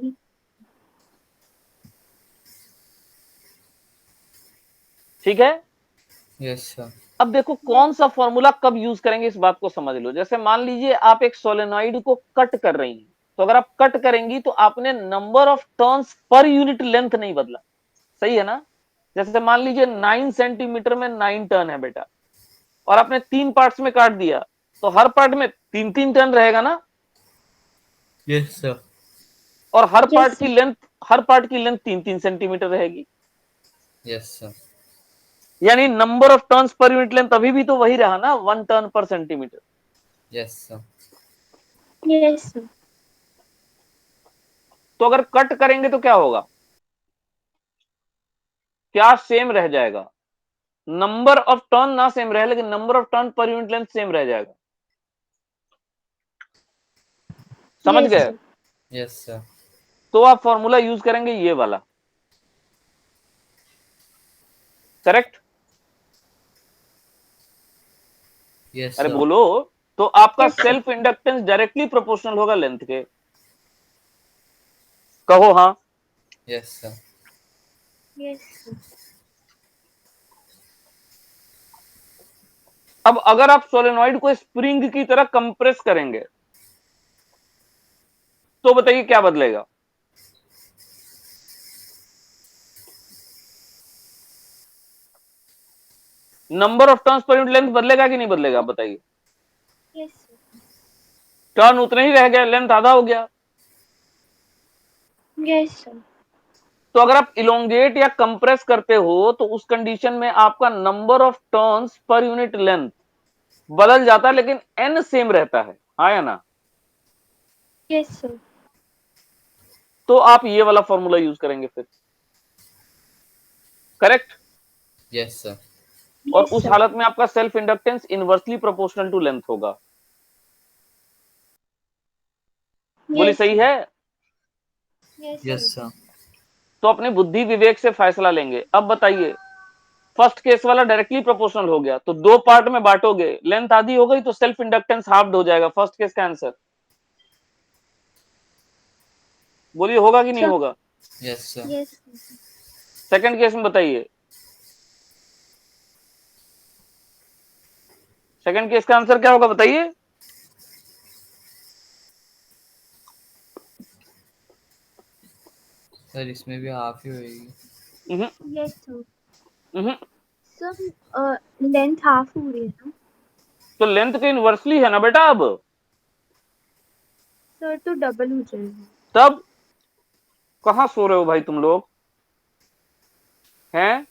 ठीक है। Yes sir. अब देखो कौन सा फॉर्मूला कब यूज करेंगे इस बात को समझ लो। जैसे मान लीजिए आप एक सोलेनॉइड को कट कर रही हैं, तो अगर आप कट करेंगी तो आपने number of turns per unit length नहीं बदला, सही है ना। जैसे मान लीजिए 9 सेंटीमीटर में 9 टर्न है बेटा, और आपने 3 पार्ट्स में काट दिया, तो हर पार्ट में 3-3 टर्न रहेगा ना, यस सर। और हर यस पार्ट की सर। लेंथ, हर पार्ट की लेंथ 3-3 सेंटीमीटर रहेगी। Yes sir. यानी number of turns per unit length अभी भी तो वही रहा ना, 1 turn per centimetre. Yes sir. Yes sir. तो अगर कट करेंगे तो क्या होगा, क्या सेम रह जाएगा? नंबर ऑफ टर्न ना सेम रहे, लेकिन नंबर ऑफ टर्न पर यूनिट लेंथ सेम रह जाएगा। समझ यस गए? सर। Yes sir. तो आप फॉर्मूला यूज करेंगे ये वाला, करेक्ट? यस अरे सर। बोलो। तो आपका yes sir. Self inductance directly proportional होगा लेंथ के। कहो हाँ। Yes sir. Yes sir. अब अगर आप सोलेनॉइड को स्प्रिंग की तरह कंप्रेस करेंगे तो बताइए क्या बदलेगा? Number of turns per unit length बदलेगा कि नहीं बदलेगा, बताइए। Yes sir. टर्न उतने ही रह गया, लेंथ आधा हो गया। Yes sir. तो अगर आप इलोंगेट या कंप्रेस करते हो तो उस कंडीशन में आपका number of turns per unit length बदल जाता है, लेकिन एन सेम रहता है, हाँ या ना? Yes sir. तो आप ये वाला फॉर्मूला यूज करेंगे फिर, करेक्ट। Yes sir. और Yes, उस sir. हालत में आपका self inductance inversely proportional to length होगा। बोली Yes, सही sir. है? Yes, yes sir. सर। तो अपनी बुद्धि विवेक से फैसला लेंगे। अब बताइए, फर्स्ट केस वाला डायरेक्टली प्रोपोर्शनल हो गया, तो दो पार्ट में बांटोगे, लेंथ आधी हो गई तो सेल्फ इंडक्टेंस हाफ हो जाएगा। फर्स्ट केस का आंसर बोलिए, होगा कि नहीं Sir. होगा? Yes sir. Yes, sir. Second case में बताइए, सेकंड केस का आंसर क्या होगा बताइए? सर इसमें भी हाफ ही होएगी। हम्म, Yes, sir. हम्म। Sir, length half हो रही है ना? तो लेंथ के इनवर्सली है ना बेटा। अब Sir, तो double हो जाएगा. तब कहां सो रहे हो भाई तुम लोग हैं?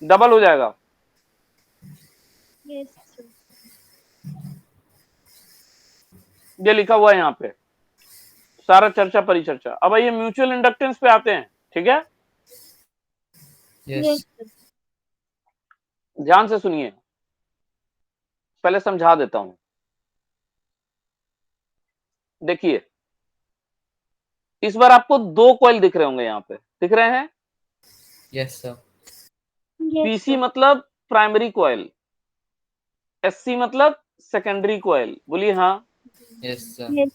डबल हो जाएगा। Yes, sir. ये लिखा हुआ है यहाँ पे, सारा चर्चा परिचर्चा। अब आइए म्यूचुअल इंडक्टेंस पे आते हैं, ठीक है? यस। Yes, sir. ध्यान से सुनिए, पहले समझा देता हूं। देखिए, इस बार आपको दो कॉइल दिख रहे होंगे, यहाँ पे दिख रहे हैं। Yes sir. Yes, PC sir. मतलब प्राइमरी कॉइल, एससी मतलब सेकेंडरी कॉइल। बोलिए हाँ। Yes sir. Yes,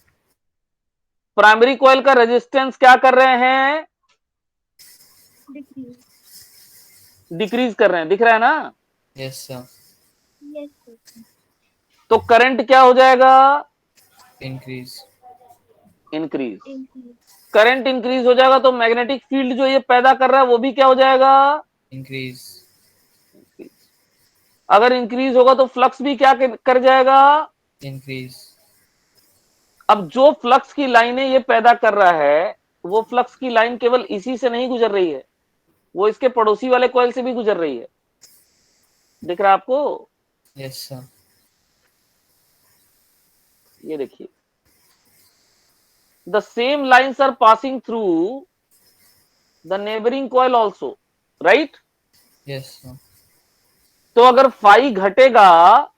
primary coil का रेजिस्टेंस क्या कर रहे हैं? decrease. डिक्रीज कर रहे हैं, दिख रहा है ना? Yes sir. Yes, sir. तो करंट क्या हो जाएगा? Increase. Increase. Increase. Current increase हो जाएगा तो मैग्नेटिक फील्ड जो ये पैदा कर रहा है वो भी क्या हो जाएगा? इंक्रीज। अगर इंक्रीज होगा तो फ्लक्स भी क्या कर जाएगा? इंक्रीज। अब जो फ्लक्स की लाइनें ये पैदा कर रहा है, वो फ्लक्स की लाइन केवल इसी से नहीं गुजर रही है, वो इसके पड़ोसी वाले कॉइल से भी गुजर रही है। दिख रहा है आपको? Yes sir. ये देखिए, the same lines are passing through the neighbouring coil also, right? Yes sir. तो अगर फाई घटेगा,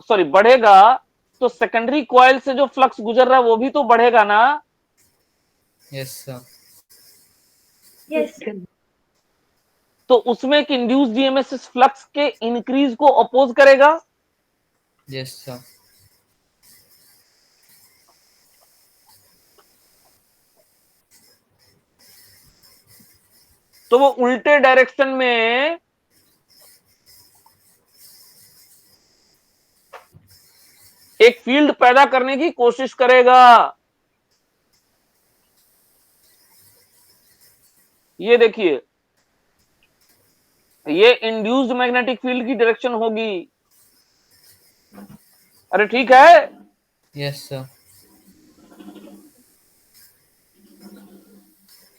सॉरी बढ़ेगा, तो सेकेंडरी कॉइल से जो फ्लक्स गुजर रहा है वो भी तो बढ़ेगा ना? Yes sir. Yes, sir. तो उसमें एक इंड्यूस्ड ईएमएफ इस फ्लक्स के इंक्रीज को अपोज करेगा। Yes sir. तो वो उल्टे डायरेक्शन में एक फील्ड पैदा करने की कोशिश करेगा। ये देखिए, ये इंड्यूस्ड मैग्नेटिक फील्ड की डायरेक्शन होगी। अरे ठीक है। Yes sir.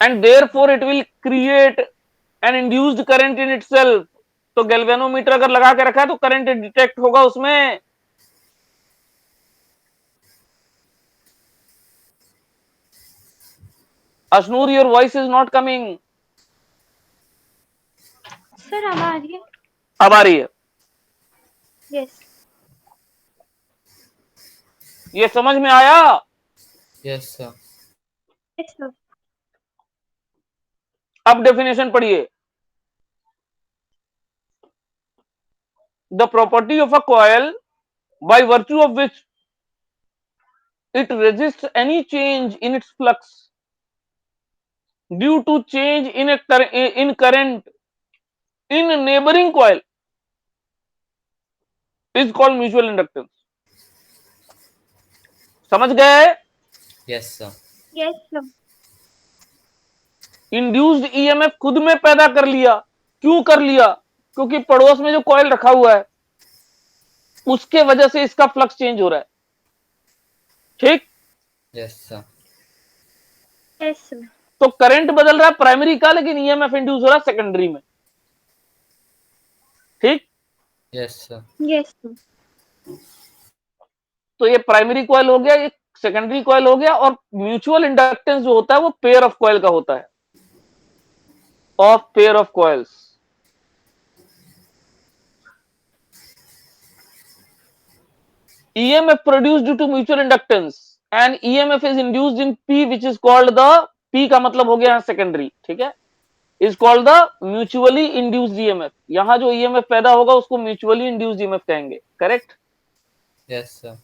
And therefore it will create an induced current in itself. तो गैल्वेनोमीटर अगर लगा के रखा है तो करंट डिटेक्ट होगा उसमें। Ashnoor, your voice is not coming. Sir, अब आ रही है? अब आ रही है। Yes. ये समझ में आया? Yes sir. Yes, sir. अब डेफिनेशन पढ़िए। The property of a coil by virtue of which it resists any change in its flux due to change in current in neighboring coil is called mutual inductance। समझ गए? Yes sir. Yes, sir. Induced EMF खुद में पैदा कर लिया। क्यों कर लिया? क्योंकि पड़ोस में जो कॉइल रखा हुआ है उसके वजह से इसका फ्लक्स चेंज हो रहा है। ठीक? Yes sir. Yes, sir. तो करंट बदल रहा है प्राइमरी का, लेकिन ईएमएफ इंड्यूस हो रहा है सेकेंडरी में। ठीक? Yes sir. Yes, sir. तो ये प्राइमरी कॉइल हो गया, ये सेकेंडरी कॉइल हो गया, और म्यूचुअल इंडक्टेंस जो होता है वो पेयर ऑफ कॉइल का होता है, of pair of coils. EMF produced due to mutual inductance and EMF is induced in P which is called the, P का मतलब हो गया सेकेंडरी, ठीक है, is called the mutually induced EMF। यहां जो EMF पैदा होगा उसको म्यूचुअली इंड्यूस्ड EMF कहेंगे, करेक्ट। Yes sir.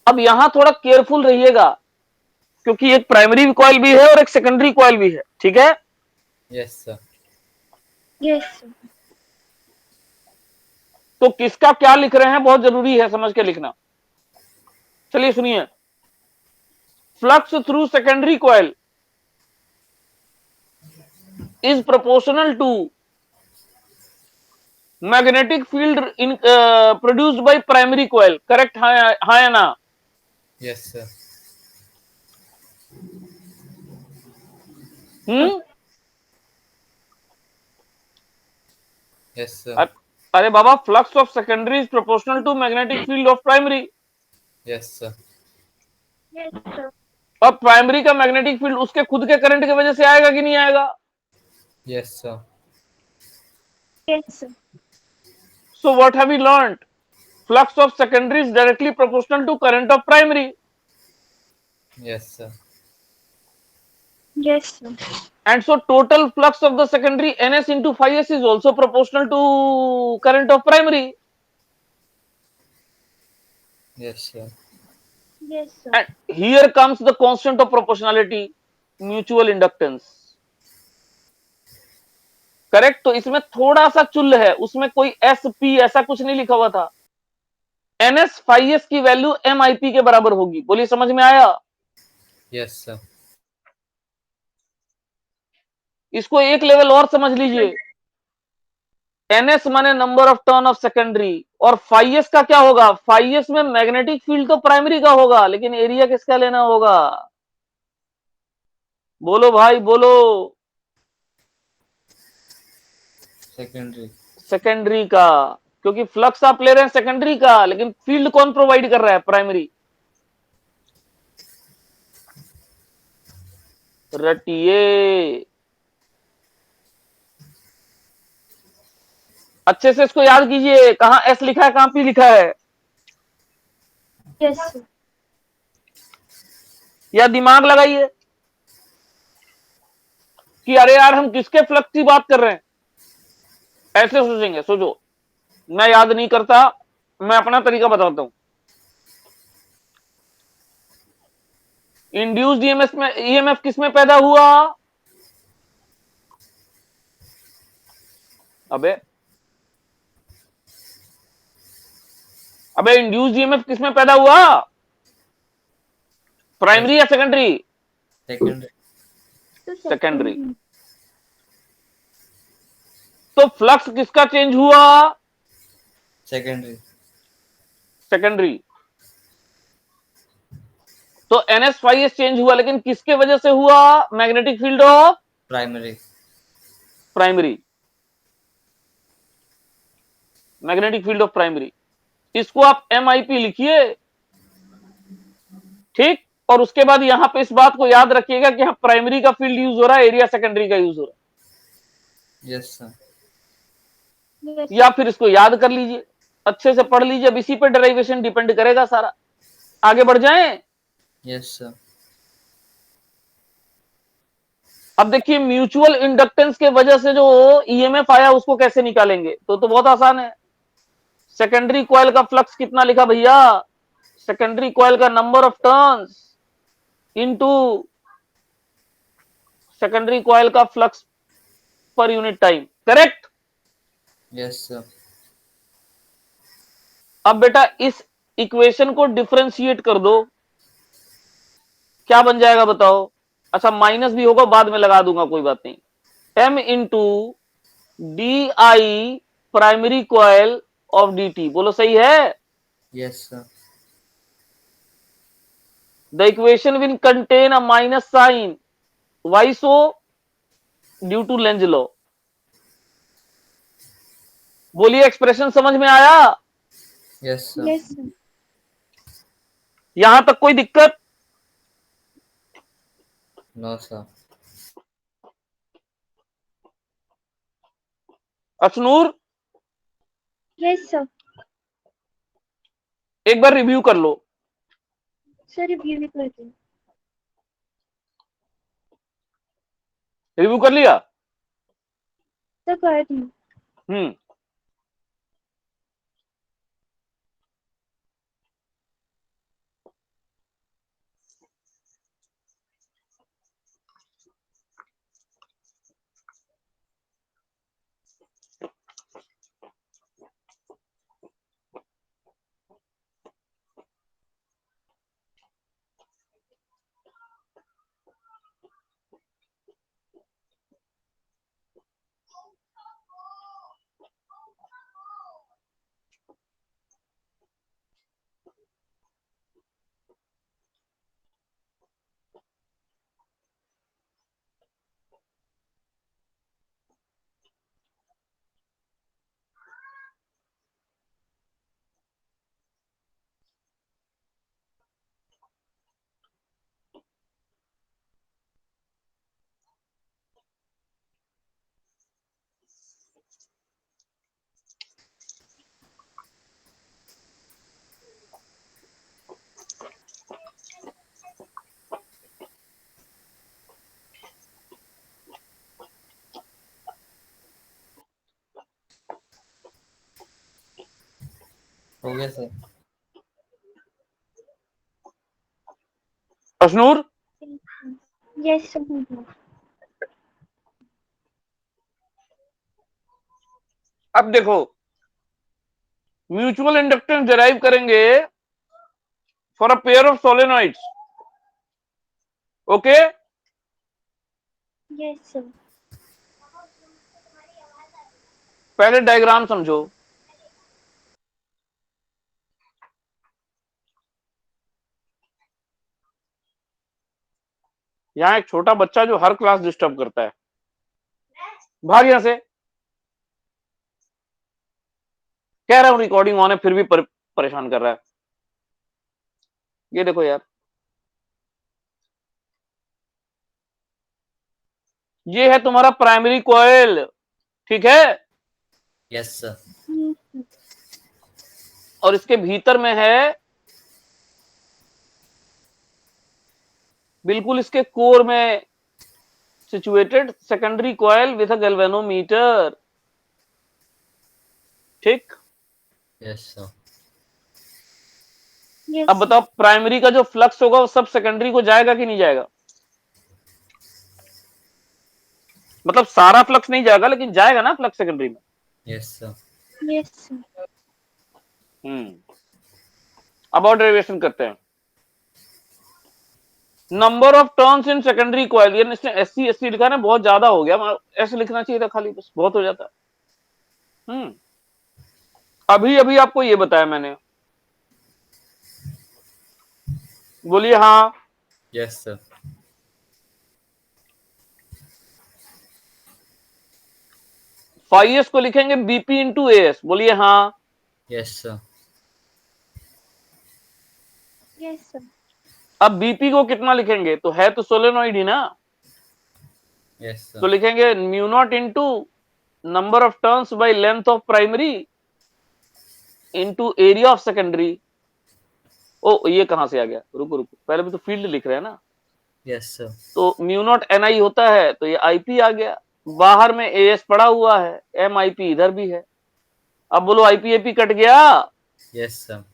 अब यहां थोड़ा केयरफुल रहिएगा, क्योंकि एक प्राइमरी कॉइल भी है और एक सेकेंडरी कॉइल भी है, ठीक है। Yes sir. यस तो किसका क्या लिख रहे हैं बहुत जरूरी है समझ के लिखना। चलिए सुनिए, flux through secondary coil is proportional to magnetic field in produced by primary coil, correct? हाँ या ना? Yes sir. Yes sir. अरे बाबा, flux of secondary is proportional to magnetic field of primary. Yes sir. Sir और primary का magnetic field उसके खुद के करंट की वजह से आएगा कि नहीं आएगा? Yes sir. Yes sir So what have we learned? Flux of secondary is directly proportional to current of primary, yes sir. Yes sir and so total flux of the secondary ns into phi s is also proportional to current of primary. Yes sir. Yes sir And here comes the constant of proportionality, mutual inductance, correct. तो इसमें थोड़ा सा चुल है, उसमें कोई S P ऐसा कुछ नहीं लिखा हुआ था। एनएस फाई एस की वैल्यू एम आई पी के बराबर होगी। बोलिए, समझ में आया? Yes sir. इसको एक लेवल और समझ लीजिए, एनएस माने number of turn off secondary, और फाई एस का क्या होगा? फाई एस में मैग्नेटिक फील्ड तो प्राइमरी का होगा, लेकिन एरिया किसका लेना होगा? बोलो भाई बोलो। सेकेंडरी। सेकेंडरी का, क्योंकि फ्लक्स आप ले रहे हैं सेकेंडरी का, लेकिन फील्ड कौन प्रोवाइड कर रहा है? प्राइमरी। रटिए अच्छे से, इसको याद कीजिए, कहां एस लिखा है कहां पी लिखा है, यस सर या दिमाग लगाइए कि अरे यार हम किसके फ्लक्स की बात कर रहे हैं, ऐसे सोचेंगे। सोचो, मैं याद नहीं करता, मैं अपना तरीका बताता हूं। इंड्यूस्ड ईएमएफ में, ईएमएफ किस में पैदा हुआ? अबे अबे इंड्यूस्ड ईएमएफ किस में पैदा हुआ? प्राइमरी या सेकेंडरी? सेकेंडरी। सेकेंडरी। तो फ्लक्स किसका चेंज हुआ? सेकेंडरी। सेकेंडरी। तो एनएस फाई एस चेंज हुआ, लेकिन किसके वजह से हुआ? Magnetic field of primary. Primary, magnetic field of primary. इसको आप एमआईपी लिखिए, ठीक। और उसके बाद यहां पे इस बात को याद रखिएगा कि यहां प्राइमरी का फील्ड यूज हो रहा है, एरिया सेकेंडरी का यूज हो रहा है। Yes sir. या फिर इसको याद कर लीजिए, अच्छे से पढ़ लीजिए। अब इसी पे डेरिवेशन डिपेंड करेगा सारा। आगे बढ़ जाएं। Yes sir. अब देखिए, म्यूचुअल इंडक्टेंस के वजह से जो ईएमएफ आया उसको कैसे निकालेंगे, तो बहुत आसान है। सेकेंडरी कॉइल का फ्लक्स कितना लिखा भैया? सेकेंडरी कॉइल का number of turns into secondary coil का flux per unit time, correct. Yes sir. अब बेटा इस इक्वेशन को डिफरेंशिएट कर दो, क्या बन जाएगा बताओ? अच्छा, माइनस भी होगा, बाद में लगा दूंगा, कोई बात नहीं। m into d I primary coil of d t, बोलो सही है? Yes sir. The equation will contain a minus sign, why so? Due to Lenz law. बोलिए, एक्सप्रेशन समझ में आया? Yes sir. यस सर यहां तक कोई दिक्कत? No sir. Ashnoor, yes sir. एक बार रिव्यू कर लो। सर रिव्यू भी करती हूँ। रिव्यू कर लिया? सर कर दी। हम्म। हो गया सर। अशनूर, यस सर हो गया। अब देखो, म्यूचुअल इंडक्टेंस डिराइव करेंगे for a pair of solenoids. Okay, yes sir. पहले डायग्राम समझो। यहां एक छोटा बच्चा जो हर क्लास डिस्टर्ब करता है, भाग यहां से। कह रहा हूं रिकॉर्डिंग ऑन है फिर भी परेशान कर रहा है। ये देखो यार, ये है तुम्हारा प्राइमरी कॉइल, ठीक है? Yes sir. और इसके भीतर में है, बिल्कुल इसके कोर में situated, secondary coil with a galvanometer. ठीक। Yes sir. अब यस बताओ, प्राइमरी का जो फ्लक्स होगा वो सब सेकेंडरी को जाएगा कि नहीं जाएगा? मतलब सारा फ्लक्स नहीं जाएगा, लेकिन जाएगा ना फ्लक्स सेकेंडरी में। Yes sir. Yes sir. अब और डेरिवेशन करते हैं। Number of turns in secondary coil, ये इसने एससी एससी लिखा ना, बहुत ज्यादा हो गया, ऐसे लिखना चाहिए था खाली, बस बहुत हो जाता है। अभी अभी आपको ये बताया मैंने, बोलिए हाँ। Yes sir. फाइव को लिखेंगे बीपी इंटू एएस, बोलिए हाँ। Yes sir. Yes sir. अब बीपी को कितना लिखेंगे? तो है तो सोलेनॉइड ही ना, यस तो सर। लिखेंगे mu not into number of turns by length of primary into area of secondary. ओ ये कहां से आ गया? रुको रुको, पहले भी तो फील्ड लिख रहे हैं ना। Yes sir. तो म्यू नॉट एन आई होता है, तो ये आईपी आ गया। बाहर में एएस पड़ा हुआ है, एम आईपी इधर भी है। अब बोलो आईपी एपी कट गया? Yes sir.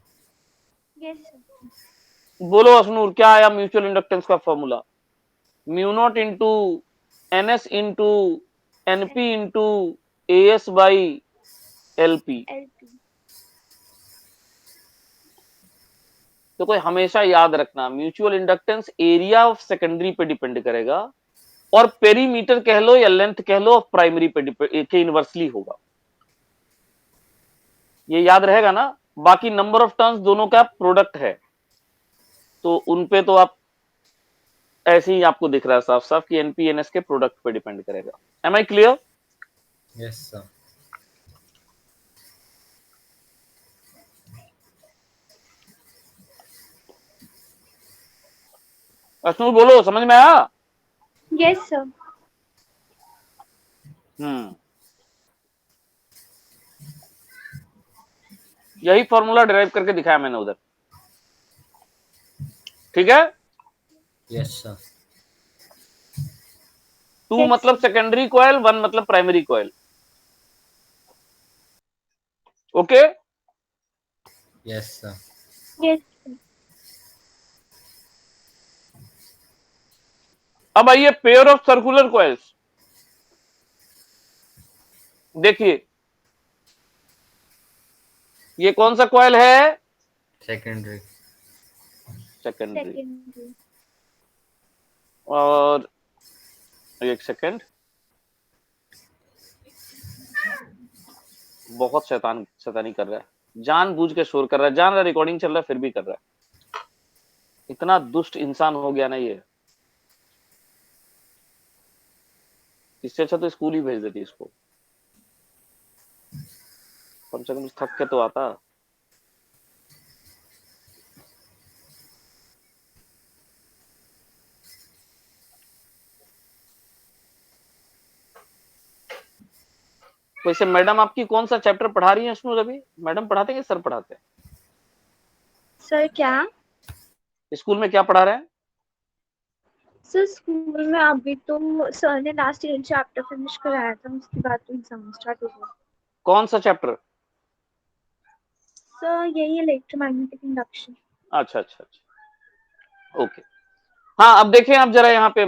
Yes sir. बोलो अशनूर, क्या आया म्यूचुअल इंडक्टेंस का formula? Mu naught into NS into NP into as by LP. LP. तो कोई हमेशा याद रखना, mutual inductance area of secondary पे डिपेंड करेगा, और पेरीमीटर कह लो या लेंथ कह लो, ऑफ प्राइमरी पे के इनवर्सली होगा। ये याद रहेगा ना? बाकी नंबर ऑफ टर्न्स दोनों का प्रोडक्ट है, तो उनपे तो आप ऐसे ही आपको दिख रहा है साफ साफ कि एनपी एनएस के प्रोडक्ट पे डिपेंड करेगा। Am I clear? Yes sir. Ashnu बोलो, समझ में आया? Yes, sir. यही फॉर्मूला डिराइव करके दिखाया मैंने उधर, ठीक है। Yes sir. 2 Yes, मतलब sir. सेकेंडरी कॉइल, 1 मतलब primary coil. Okay. Yes sir. Yes, sir. अब आइए पेयर ऑफ सर्कुलर कॉइल्स। देखिए ये कौन सा कॉइल है? सेकेंडरी। सेकेंडरी। Secondary. और एक सेकेंड, बहुत शैतानी कर रहा है, जानबूझ के शोर कर रहा है, जान रहा रिकॉर्डिंग चल रहा है फिर भी कर रहा है। इतना दुष्ट इंसान हो गया ना ये, इससे अच्छा तो स्कूल ही भेज देती इसको, कम से कम थक के तो आता। वैसे मैडम आपकी कौन सा चैप्टर पढ़ा रही है अश्नु अभी? मैडम पढ़ाते हैं कि सर पढ़ाते हैं? Sir, क्या? स्कूल में क्या पढ़ा रहे हैं? सर स्कूल में अभी तो सर ने लास्ट ईयर चैप्टर फिनिश कराया था, उसके बाद तो एग्जाम स्टार्ट हो गया। कौन सा चैप्टर? सर यही इलेक्ट्रोमैग्नेटिक इंडक्शन। अच्छा अच्छा अच्छा, ओके। हाँ अब देखें, अब जरा यहाँ पे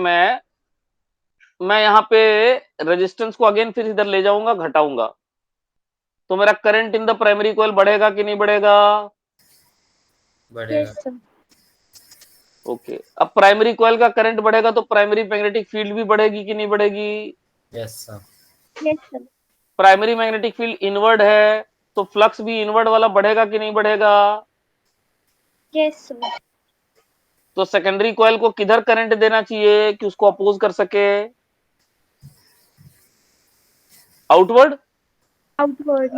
मैं यहाँ पे रेजिस्टेंस को अगेन फिर इधर ले जाऊंगा, घटाऊंगा, तो मेरा current in the primary coil बढ़ेगा कि नहीं बढ़ेगा? बढ़ेगा। Yes sir. ओके, अब प्राइमरी कॉइल का करंट बढ़ेगा तो प्राइमरी मैग्नेटिक फील्ड भी बढ़ेगी कि नहीं बढ़ेगी? Yes sir. Yes sir. Primary magnetic field inward है तो फ्लक्स भी इनवर्ड वाला बढ़ेगा कि नहीं बढ़ेगा? Yes sir. तो सेकेंडरी कॉइल को किधर करंट देना चाहिए कि उसको अपोज कर सके? आउटवर्ड। आउटवर्ड।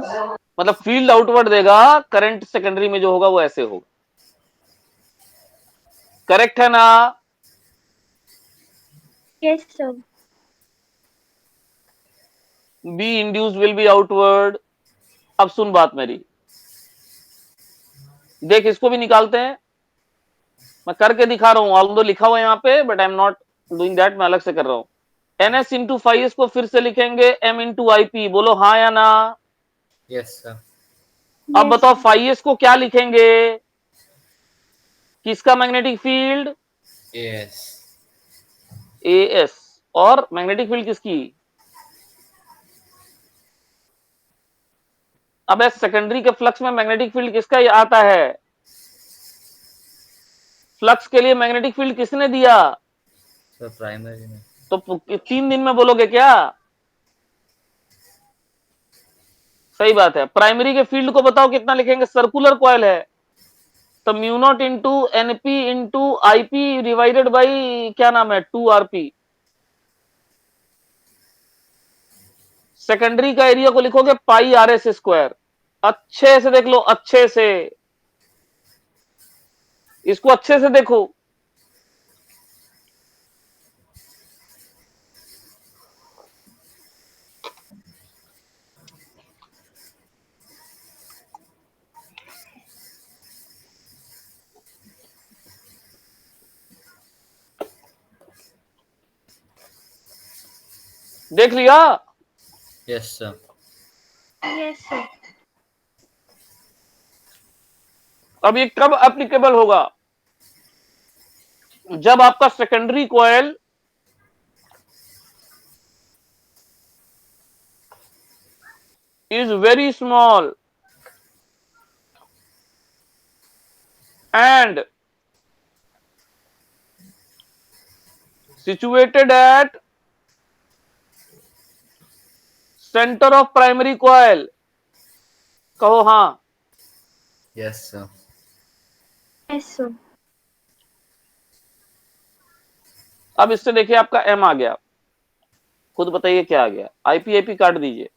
मतलब फील्ड आउटवर्ड देगा, करंट सेकेंडरी में जो होगा वो ऐसे होगा। करेक्ट है ना? Yes sir. B induce will be outward. अब सुन बात मेरी, देख इसको भी निकालते हैं, मैं करके दिखा रहा हूं, ऑल्दो लिखा हुआ है यहाँ पे but I am not doing that, मैं अलग से कर रहा हूं। एनएस इंटू फाइव को फिर से लिखेंगे एम इंटू आईपी, बोलो हाँ या ना? Yes sir. अब यस बताओ सर। फाइव को क्या लिखेंगे? किसका मैग्नेटिक फील्ड? यस। एएस। और मैग्नेटिक फील्ड किसकी? अब सेकेंडरी के फ्लक्स में मैग्नेटिक फील्ड किसका आता है? फ्लक्स के लिए मैग्नेटिक फील्ड किसने दिया? सर प्राइमरी में। तो 3 दिन में बोलोगे क्या? सही बात है। प्राइमरी के फील्ड को बताओ कितना लिखेंगे? सर्कुलर कॉइल है तो mu naught into NP into IP divided by क्या नाम है, 2 आरपी। सेकेंडरी का एरिया को लिखोगे पाई आर एस स्क्वायर। अच्छे से देख लो, अच्छे से, इसको अच्छे से देखो। देख लिया? Yes sir. Yes sir. अब ये कब एप्लीकेबल होगा? जब आपका secondary coil is very small and situated at center of primary coil। कहो हाँ। Yes sir. Yes sir. अब इससे देखिए आपका एम आ गया, खुद बताइए क्या आ गया? आईपी आईपी काट दीजिए,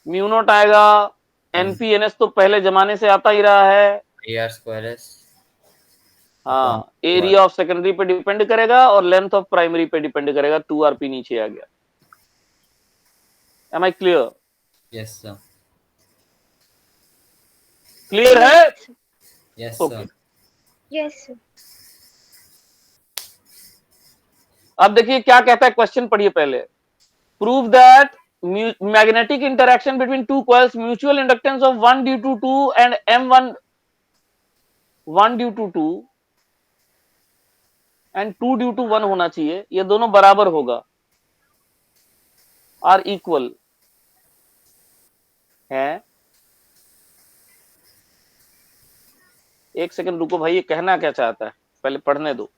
म्यू नॉट आएगा, एनपी एनएस तो पहले जमाने से आता ही रहा है। R square S. हाँ, एरिया ऑफ सेकेंडरी पे डिपेंड करेगा और लेंथ ऑफ प्राइमरी पे डिपेंड करेगा। 2 आरपी नीचे आ गया। Am I clear? Yes sir. Clear है? Yes okay. Sir. Yes sir. अब देखिए क्या कहता है क्वेश्चन, पढ़िए पहले। Prove that magnetic interaction between two coils, mutual inductance of 1 due to 2 and m1 1 due to 2 and 2 due to 1 होना चाहिए, ये दोनों बराबर होगा, आर इक्वल है। एक सेकंड रुको भाई, ये कहना क्या चाहता है पहले पढ़ने दो।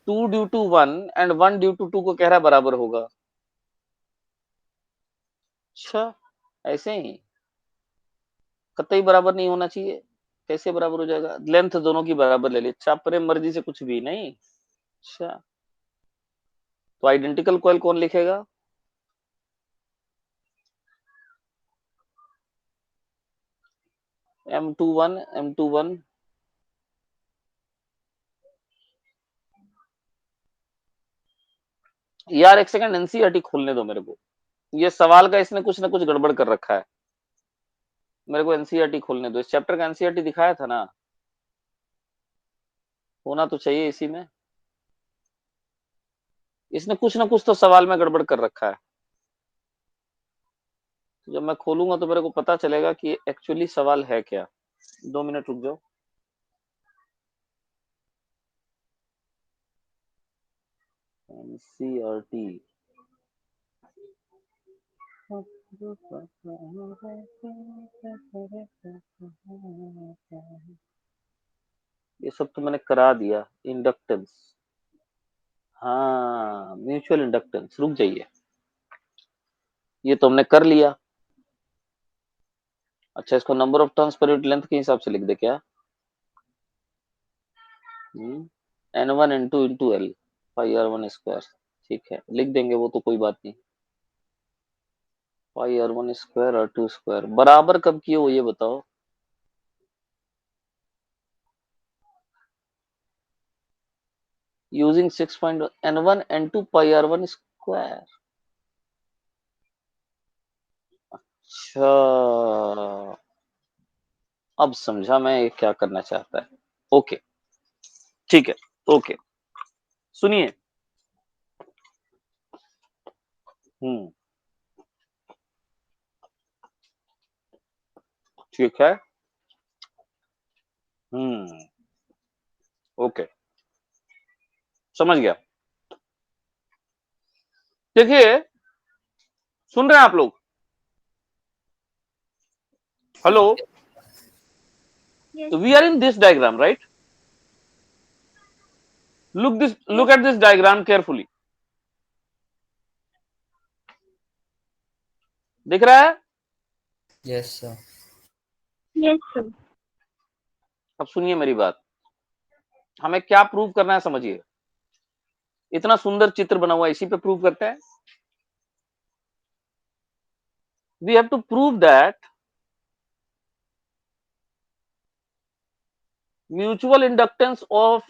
2 due to 1 and 1 due to 2 को कह रहा बराबर होगा। अच्छा, ऐसे ही कतई बराबर नहीं होना चाहिए, कैसे बराबर हो जाएगा? लेंथ दोनों की बराबर ले ली, चापरे मर्जी से कुछ भी नहीं। अच्छा, तो आइडेंटिकल कॉइल कौन लिखेगा? M21 M21 यार एक सेकंड, एनसीईआरटी खोलने दो मेरे को। ये सवाल का इसने कुछ ना कुछ गड़बड़ कर रखा है, मेरे को एनसीईआरटी खोलने दो। इस चैप्टर का एनसीईआरटी दिखाया था ना, होना तो चाहिए इसी में। इसने कुछ ना कुछ तो सवाल में गड़बड़ कर रखा है, तो जब मैं खोलूंगा तो मेरे को पता चलेगा कि एक्चुअली सवाल है क्या। 2 मिनट रुक जाओ। एनसीईआरटी ये सब तो मैंने करा दिया। इंडक्टेंस, हाँ म्यूचुअल इंडक्टेंस, रुक जाइए, ये तो हमने कर लिया। अच्छा, इसको number of turns per unit length के हिसाब से लिख दे क्या? N1 N2 इंटू एल पाई R1 स्क्वायर, ठीक है लिख देंगे, वो तो कोई बात नहीं। पाई R1 स्क्वायर R2 स्क्वायर बराबर कब किए वो ये बताओ। यूजिंग 6 N1 N2 पाई R1 स्क्वायर। अच्छा, अब समझा मैं ये क्या करना चाहता है। ओके ठीक है, ओके सुनिए। हम्म, ठीक है। हम्म, ओके समझ गया। देखिए, सुन रहे हैं आप लोग? Hello, Yes. We are in this diagram right? Look at this diagram carefully. दिख रहा है? Yes sir. Yes, sir. अब सुनिए मेरी बात, हमें क्या प्रूव करना है समझिए। इतना सुंदर चित्र बना हुआ है, इसी पे प्रूव करते हैं। We have to prove that mutual inductance of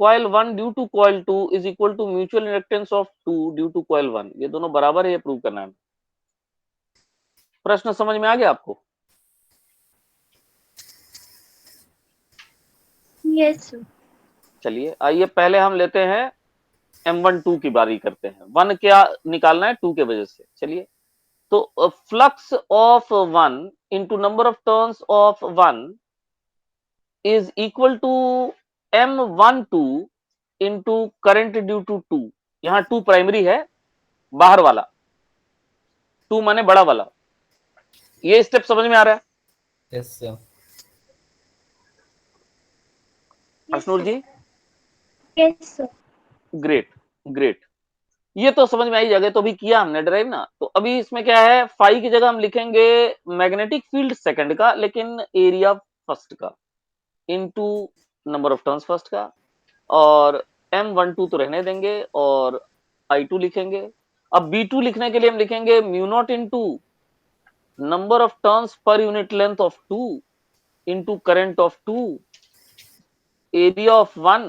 coil 1 due to coil 2 is equal to mutual inductance of 2 due to coil 1। ये दोनों बराबर है, ये प्रूव करना है। प्रश्न समझ में आ गया आपको? Yes, sir. चलिए आइए पहले हम लेते हैं M1 2 की बारी करते हैं। 1 क्या निकालना है 2 के वजह से। चलिए, तो flux of 1 into number of turns of 1 is equal to M12 into current due to 2। यहाँ 2 प्राइमरी है, बाहर वाला 2 माने बड़ा वाला। ये स्टेप समझ में आ रहा है yes sir. Yes, Ashnoor sir. जी? Yes, sir. ग्रेट ग्रेट, ये तो समझ में आई जाएगा। तो अभी किया हमने ड्राइव ना, तो अभी इसमें क्या है, फाई की जगह हम लिखेंगे मैग्नेटिक फील्ड सेकंड का, लेकिन एरिया फर्स्ट का, into number of turns first का, और M12 तो रहने देंगे और I2 लिखेंगे। अब B2 लिखने के लिए हम लिखेंगे mu not into number of turns per unit length of 2 into current of 2, area of 1,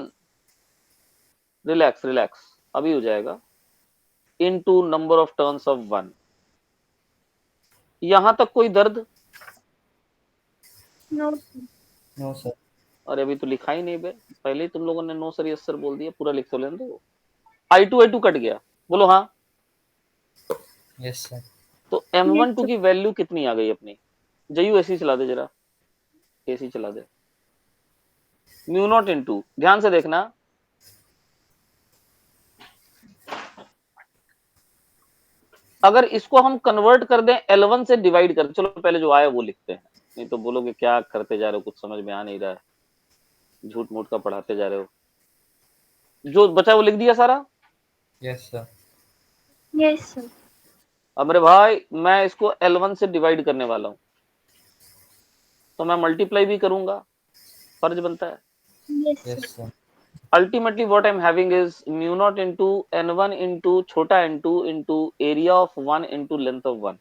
relax relax, अभी हो जाएगा, into number of turns of 1। यहां तक कोई दर्द? No no sir. अरे अभी तो लिखा ही नहीं बे, पहले ही तुम लोगों ने नो सर यस सर बोल दिया, पूरा लिख तो लेने दो। I2 कट गया, बोलो हाँ। Yes sir. तो M12 की वैल्यू कितनी आ गई अपनी? जयू एसी चला दे जरा, एसी चला दे। म्यू नॉट इनटू, ध्यान से देखना, अगर इसको हम कन्वर्ट कर दें L1 से डिवाइड कर, चलो पहले जो आया वो लिखते हैं, नहीं तो बोलोगे क्या करते जा रहे हो, कुछ समझ में आ नहीं रहा है, झूठ मूठ का पढ़ाते जा रहे हो। जो बचा वो लिख दिया सारा? Yes sir. Yes sir. अब मेरे भाई मैं इसको L1 से डिवाइड करने वाला हूं, तो मैं मल्टीप्लाई भी करूंगा, फर्ज बनता है। Yes yes sir. Sir. Ultimately what I'm having is mu naught into n1 into छोटा n2 into area of 1 into length of 1.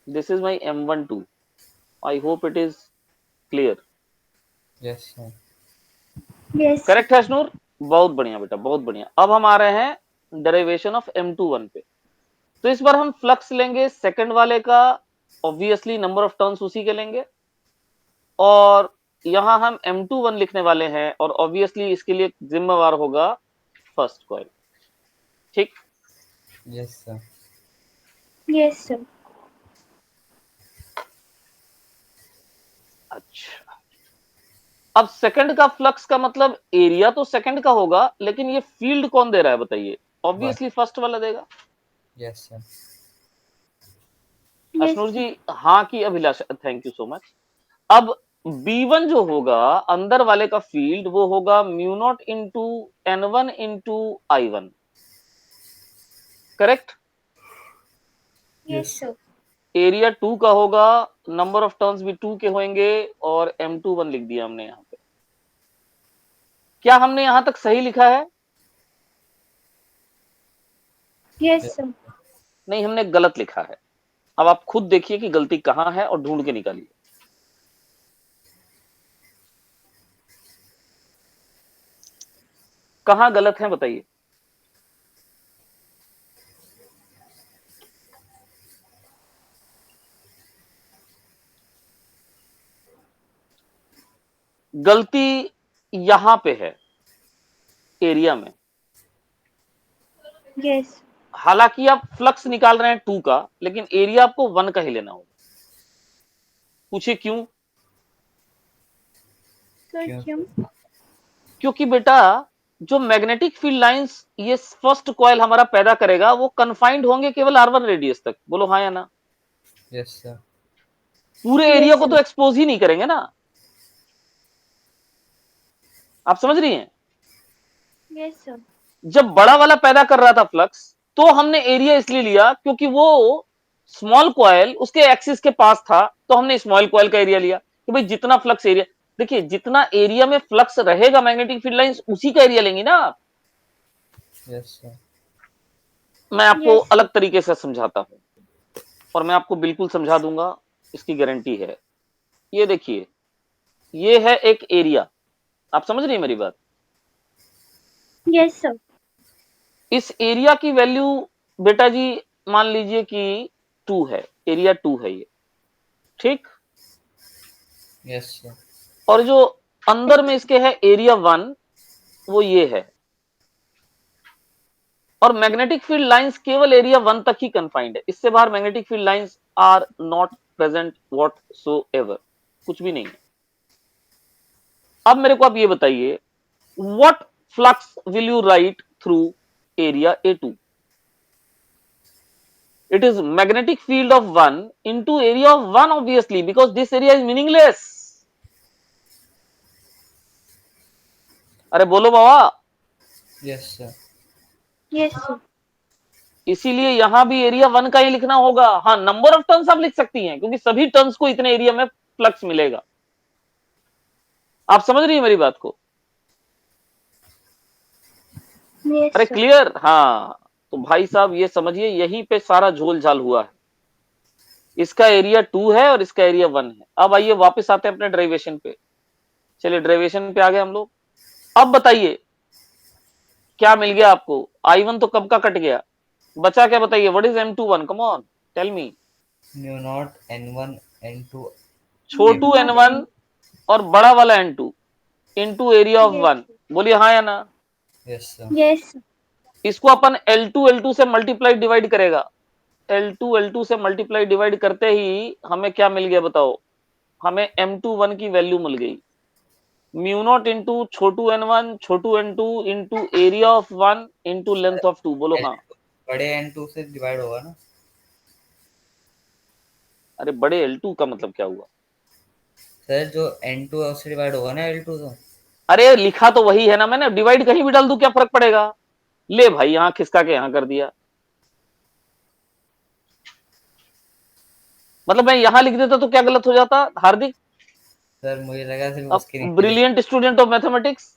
This is my M12. I hope it is clear. Yes sir. Yes correct है शनूर? बहुत बढ़िया बेटा, बहुत बढ़िया। अब हम आ रहे हैं डेरिवेशन ऑफ M21 पे। तो इस बार हम फ्लक्स लेंगे सेकंड वाले का, ऑब्वियसली नंबर ऑफ टर्न्स उसी के लेंगे, और यहां हम M21 लिखने वाले हैं, और ऑब्वियसली इसके लिए जिम्मेवार होगा फर्स्ट कॉइल। ठीक? Yes sir. Yes sir. अच्छा, अब सेकंड का फ्लक्स का मतलब एरिया तो सेकंड का होगा, लेकिन ये फील्ड कौन दे रहा है बताइए? ऑब्वियसली फर्स्ट वाला देगा। Yes sir. अशनूर जी हाँ की अभिलाषा, थैंक यू सो मच। अब B1 जो होगा अंदर वाले का फील्ड, वो होगा mu naught into N1 into I1, correct? Yes sir. Area 2 का होगा, नंबर ऑफ टर्न्स भी 2 के होंगे, और M21 लिख दिया हमने यहाँ पे। क्या हमने यहां तक सही लिखा है? Yes sir. नहीं, हमने गलत लिखा है। अब आप खुद देखिए कि गलती कहां है और ढूंढ के निकालिए। कहां गलत है बताइए। गलती यहां पे है, एरिया में। यस हालांकि आप फ्लक्स निकाल रहे हैं 2 का, लेकिन एरिया आपको 1 का ही लेना होगा। पूछिए क्यों? सर क्यों? क्यों? क्योंकि बेटा जो मैग्नेटिक फील्ड लाइंस ये फर्स्ट कॉइल हमारा पैदा करेगा, वो कन्फाइंड होंगे केवल R1 रेडियस तक। बोलो हाँ या ना? Yes sir. पूरे एरिया यस को सर। तो एक्सपोज ही नहीं करेंगे ना। आप समझ रही हैं? Yes sir. जब बड़ा वाला पैदा कर रहा था फ्लक्स, तो हमने एरिया इसलिए लिया क्योंकि वो स्मॉल कॉइल उसके एक्सिस के पास था, तो हमने स्मॉल कॉइल का एरिया लिया कि भाई जितना फ्लक्स एरिया, देखिए जितना एरिया में फ्लक्स रहेगा मैग्नेटिक फील्ड लाइंस, उसी का एरिया लेंगी ना आप। Yes sir. मैं आपको यस सर। अलग तरीके से समझाता हूं, और मैं आपको बिल्कुल समझा दूंगा, इसकी गारंटी है। ये देखिए, ये है एक एरिया, आप समझ रही हैं मेरी बात? Yes sir. इस एरिया की वैल्यू बेटा जी मान लीजिए कि 2 है, एरिया 2 है ये, ठीक? Yes sir. और जो अंदर में इसके है एरिया 1, वो ये है। और मैग्नेटिक फील्ड लाइंस केवल एरिया 1 तक ही कन्फाइंड है, इससे बाहर magnetic field lines are not present whatsoever, कुछ भी नहीं है। अब मेरे को आप ये बताइए, what flux will you right through area A2? It is magnetic field of 1 into area of 1 obviously, because this area is meaningless. अरे बोलो बाबा। Yes sir. Yes sir. इसीलिए यहां भी एरिया 1 का ही लिखना होगा। हाँ, नंबर ऑफ टर्न्स आप लिख सकती हैं, क्योंकि सभी टर्न्स को इतने एरिया में फ्लक्स मिलेगा। आप समझ रही है मेरी बात को? यस अरे सर। क्लियर? हाँ, तो भाई साहब ये समझिए, यहीं पे सारा झोल झाल हुआ है। इसका एरिया 2 है और इसका एरिया 1 है। अब आइए वापस आते हैं अपने डेरिवेशन पे। चलिए डेरिवेशन पे आ गए हम लोग। अब बताइए क्या मिल गया आपको? I1 तो कब का कट गया, बचा क्या बताइए? What is M21? Come on tell me. Mu naught N1 N2 छोटू नॉट N1 एन। और बड़ा वाला N2 into area of yes 1। बोलिए हाँ या ना। Yes sir. यस। इसको अपन L2 से मल्टीप्लाई डिवाइड करेगा। L2 से मल्टीप्लाई डिवाइड करते ही हमें क्या मिल गया बताओ? हमें M21 की वैल्यू मिल गई। Mu naught into Chhotu N1 Chhotu N2 into area of 1 into length of 2। बोलो हाँ। बड़े N2 से डिवाइड होगा ना अरे बड़े L2 का मतलब क्या हुआ? सर? जो N2 है उससे डिवाइड होगा ना L2 से। अरे लिखा तो वही है ना मैंने, डिवाइड कहीं भी डाल दूं क्या फर्क पड़ेगा? ले भाई यहाँ खिसका के यहाँ कर दिया। मतलब मैं यहाँ लिख देता तो क्या गलत हो जाता हार्दिक? सर मुझे लगा सिर्फ अब उसके नीचे लिख। ब्रिलियंट स्टूडेंट ऑफ मैथमेटिक्स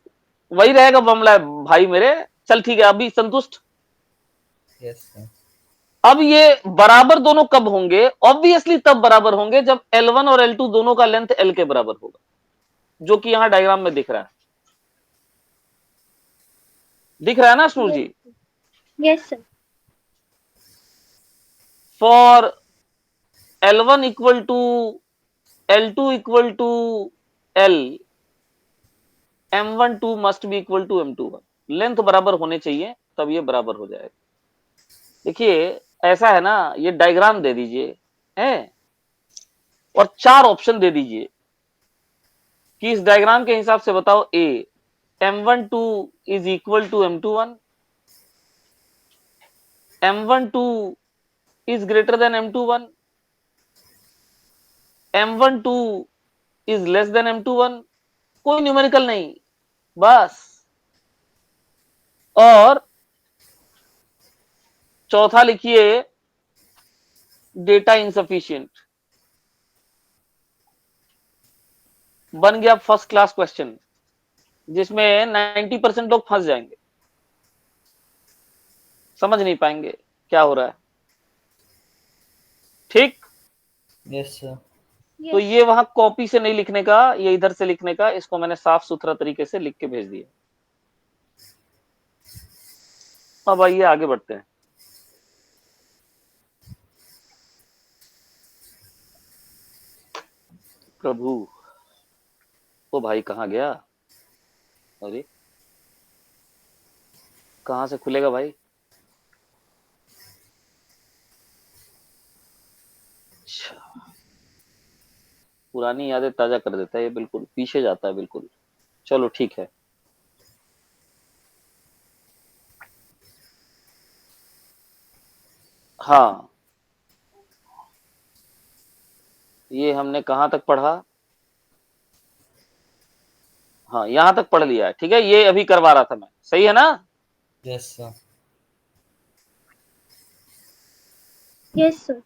वही रहेगा मामला भाई मेरे। चल ठीक है अभी संतुष्ट। Yes sir. अब ये बराबर दोनों कब होंगे? ऑब्वियसली तब बराबर होंगे जब L1 और L2 दोनों का लेंथ L के बराबर होगा, जो कि यहां डायग्राम में दिख रहा है। दिख रहा है ना Sur ji? Yes sir. For L1 equal to L2 equal to L, M12 must be equal to M21। Length बराबर होने चाहिए तब ये बराबर हो जाएगा। देखिए ऐसा है ना, ये डायग्राम दे दीजिए है और 4 ऑप्शन दे दीजिए कि इस डायग्राम के हिसाब से बताओ ए M12 is equal to M21, M12 is greater than M21, M12 is less than M21। कोई न्यूमेरिकल नहीं बस। और चौथा लिखिए डेटा इनसफिशिएंट। बन गया फर्स्ट क्लास क्वेश्चन जिसमें 90% लोग फंस जाएंगे, समझ नहीं पाएंगे क्या हो रहा है। ठीक। Yes sir. तो यस। ये वहां कॉपी से नहीं लिखने का, ये इधर से लिखने का। इसको मैंने साफ सुथरा तरीके से लिख के भेज दिया। अब आइए आगे बढ़ते हैं। प्रभु, ओ भाई कहाँ गया? अरे कहाँ से खुलेगा भाई? अच्छा, पुरानी यादें ताजा कर देता है ये, बिल्कुल पीछे जाता है बिल्कुल। चलो ठीक है। हाँ, ये हमने कहाँ तक पढ़ा? हाँ यहाँ तक पढ़ लिया है, ठीक है। ये अभी करवा रहा था मैं, सही है ना? Yes sir. Yes sir.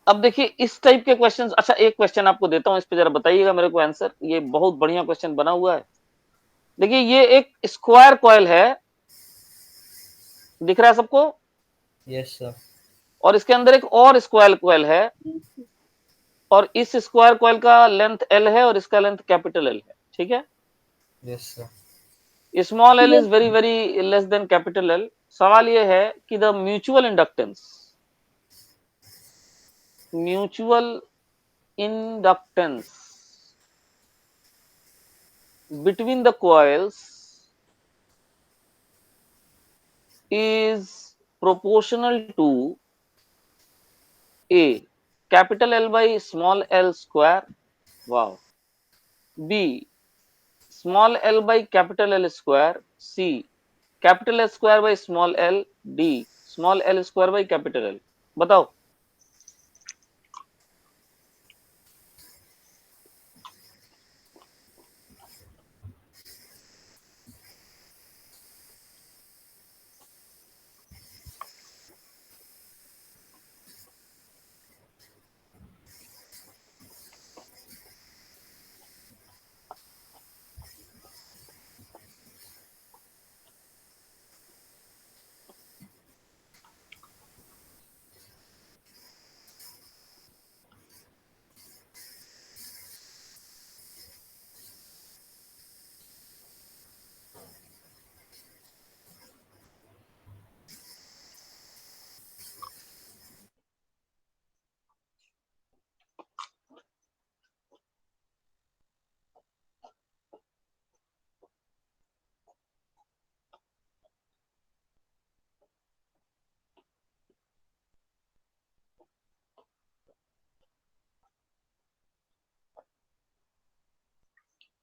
अब देखिए इस टाइप के क्वेश्चंस। अच्छा एक क्वेश्चन आपको देता हूँ, इस पे जरा बताइएगा मेरे को आंसर। ये बहुत बढ़िया क्वेश्चन बना हुआ है। देखिए ये एक स्क्वायर कॉइल है, दिख रहा है सबको? Yes sir. और इसके अंदर एक और स्क्वायर कॉइल है, और इस स्क्वायर कॉइल का लेंथ L है और इसका लेंथ कैपिटल L है, ठीक है। Yes sir. Small L is yes. Very very less than capital L. सवाल ये है कि the mutual inductance between the coils is proportional to A capital L by small l square, wow, B small l by capital L square, C capital S square by small l, D small l square by capital L। बताओ।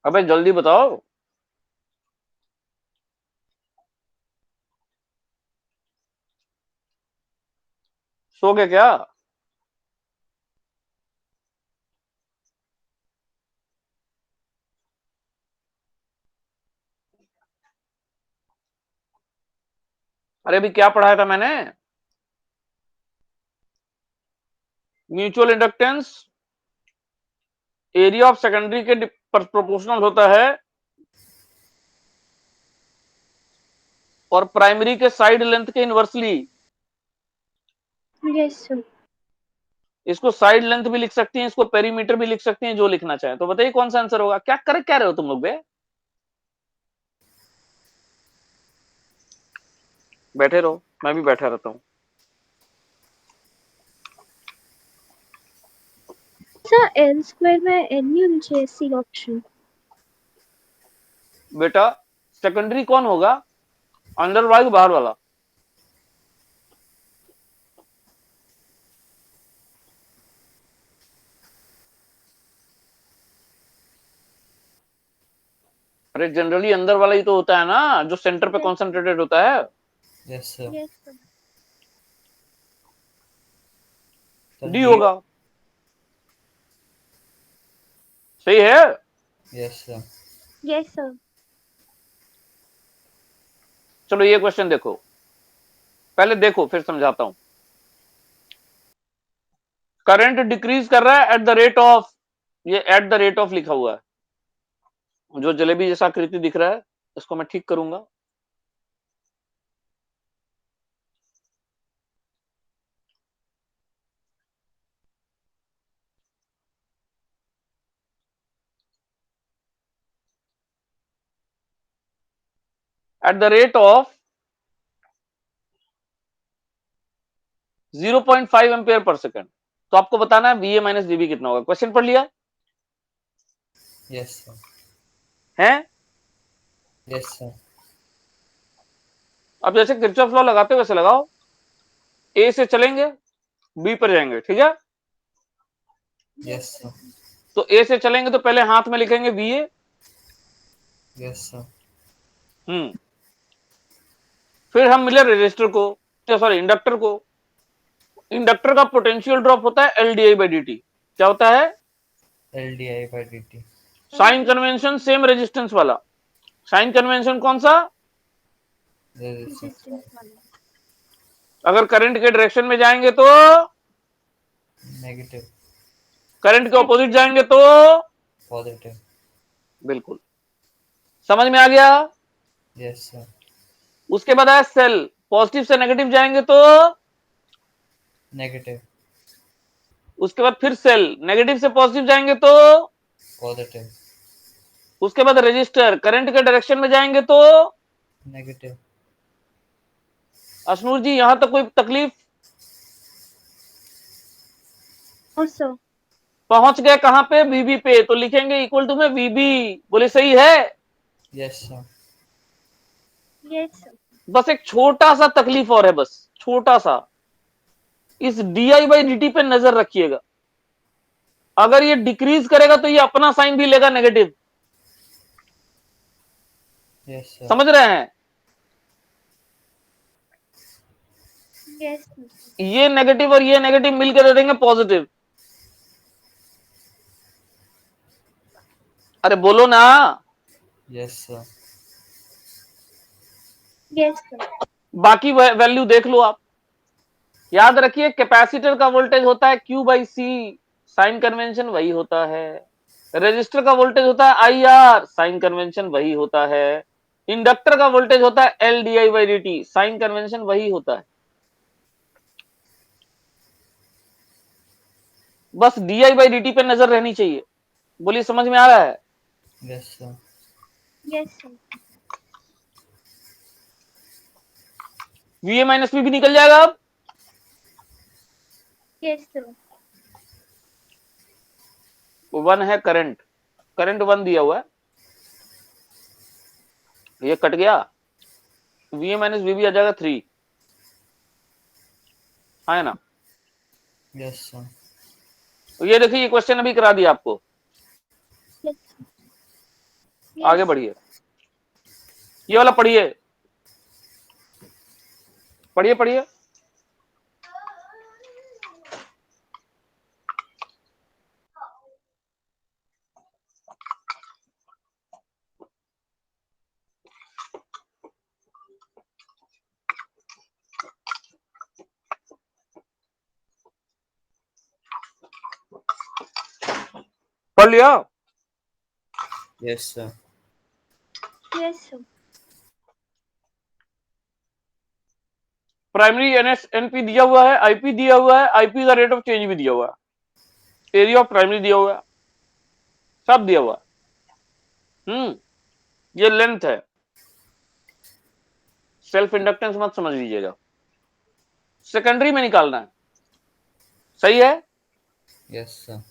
अबे जल्दी बताओ। सो गए क्या? अरे अभी क्या पढ़ाया था मैंने? Mutual inductance area of secondary के प्रोपोर्शनल होता है और प्राइमरी के साइड लेंथ के इनवर्सली। Yes sir. इसको साइड लेंथ भी लिख सकती हैं, इसको पेरीमीटर भी लिख सकती हैं, जो लिखना चाहे। तो बताइए कौन सा आंसर होगा? क्या कर क्या रहे हो तुम लोग बे? बैठे रहो, मैं भी बैठा रहता हूं। सर एल स्क्वायर में एन नहीं होनी चाहिए सी ऑप्शन। बेटा सेकेंडरी कौन होगा? अंदर वाला कि बाहर वाला? अरे जनरली अंदर वाला ही तो होता है ना, जो सेंटर पे कॉन्सेंट्रेटेड होता है। Yes sir. Yes sir. D होगा। सही है। Yes sir. Yes sir. चलो ये क्वेश्चन देखो, पहले देखो फिर समझाता हूं। करंट डिक्रीज कर रहा है एट द रेट ऑफ, ये एट द रेट ऑफ लिखा हुआ है, जो जलेबी जैसा आकृति दिख रहा है इसको मैं ठीक करूंगा। At the rate of 0.5 ampere per second. तो आपको बताना है वीए माइनस डीबी कितना होगा। क्वेश्चन पढ़ लिया यस सर। है? Yes sir. अब जैसे किरचॉफ लॉ लगाते हो वैसे लगाओ। ए से चलेंगे, बी पर जाएंगे, ठीक है? Yes sir. तो ए से चलेंगे तो पहले हाथ में लिखेंगे वीए। Yes sir. फिर हम मिले रजिस्टर को, सॉरी इंडक्टर को। इंडक्टर का पोटेंशियल ड्रॉप होता है एलडीआई बाई डी टी। क्या होता है? L D I by D T. Sign convention same resistance वाला। साइन कन्वेंशन कौन सा? रेजिस्टेंस। रेजिस्टेंस वाला। अगर करंट के डायरेक्शन में जाएंगे तो, नेगेटिव। करंट के ऑपोजिट जाएंगे तो, पॉजिटिव। बिल्कुल समझ में आ गया। Yes sir. उसके बाद आया सेल, पॉजिटिव से नेगेटिव जाएंगे तो, नेगेटिव। उसके बाद फिर सेल, नेगेटिव से पॉजिटिव जाएंगे तो, पॉजिटिव। उसके बाद रजिस्टर, करंट के डायरेक्शन में जाएंगे तो। नेगेटिव। अशनूर जी यहां तक कोई तकलीफ? और सर। पहुंच गए कहां पे? वीबी पे। तो लिखेंगे इक्वल टू में वीबी। बोले सही है? Yes sir. Yes sir. बस एक छोटा सा तकलीफ और है, बस छोटा सा। इस डीआई बाई डी टी पे नजर रखिएगा। अगर ये डिक्रीज करेगा तो ये अपना साइन भी लेगा नेगेटिव। Yes sir. समझ रहे हैं? Yes sir. ये नेगेटिव और ये नेगेटिव मिलकर दे देंगे पॉजिटिव। अरे बोलो ना। Yes sir. Yes sir. बाकी वैल्यू देख लो आप। याद रखिए कैपेसिटर का वोल्टेज होता है Q by C, sign convention वही होता है। रेजिस्टर का वोल्टेज होता है आई आर, साइन कन्वेंशन वही होता है। इंडक्टर का वोल्टेज होता है L D I by D T, sign convention वही होता है। बस D I by D T पे नजर रहनी चाहिए। बोलिए समझ में आ रहा है? Yes sir. Yes sir. वीए minus भी निकल जाएगा अब। Yes sir. वन है करंट, करंट वन दिया हुआ है, ये कट गया। वीए माइनस वी भी आ जाएगा 3, है ना? Yes sir. तो ये देखिए ये क्वेश्चन अभी करा दिया आपको। यस। आगे बढ़िए, ये वाला पढ़िए, पढ़िए पढ़िए। पढ़ लिया? Yes sir. Yes sir. Primary NS NP दिया हुआ है, आईपी दिया हुआ है, आईपी का रेट ऑफ चेंज भी दिया हुआ है, एरिया ऑफ प्राइमरी दिया हुआ है, सब दिया हुआ है। ये लेंथ है, सेल्फ इंडक्टेंस मत समझ लीजिएगा, सेकेंडरी में निकालना है, सही है? Yes sir.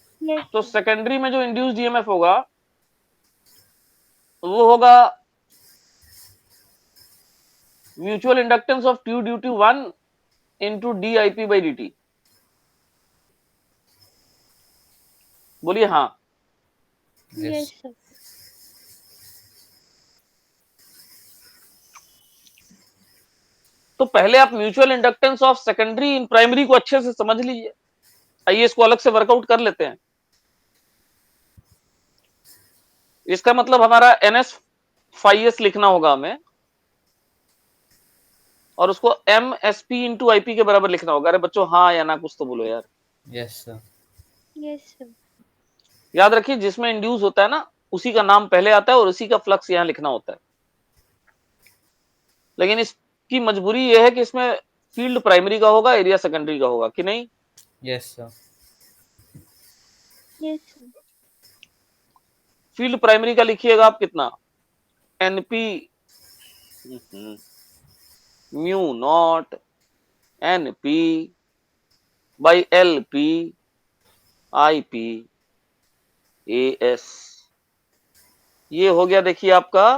तो सेकेंडरी में जो इंड्यूस्ड ईएमएफ होगा वो होगा mutual inductance of Q due to 1 into DIP by dt। बोलिए हाँ। Yes sir. तो पहले आप mutual inductance of secondary in primary को अच्छे से समझ लीजिए। आइए इसको अलग से वर्कआउट कर लेते हैं। इसका मतलब हमारा NS फाइव एस लिखना होगा हमें, और उसको MSP इंटू IP के बराबर लिखना होगा। अरे बच्चों हाँ या ना कुछ तो बोलो यार। Yes sir. Yes sir. याद रखिए जिसमें इंड्यूस होता है ना उसी का नाम पहले आता है और उसी का फ्लक्स यहां लिखना होता है। लेकिन इसकी मजबूरी यह है कि इसमें फील्ड प्राइमरी का होगा, एरिया सेकेंडरी का होगा कि नहीं? Yes sir. Yes sir. Field primary का लिखिएगा आप कितना, NP mu naught NP by LP IP AS। ये हो गया देखिए आपका।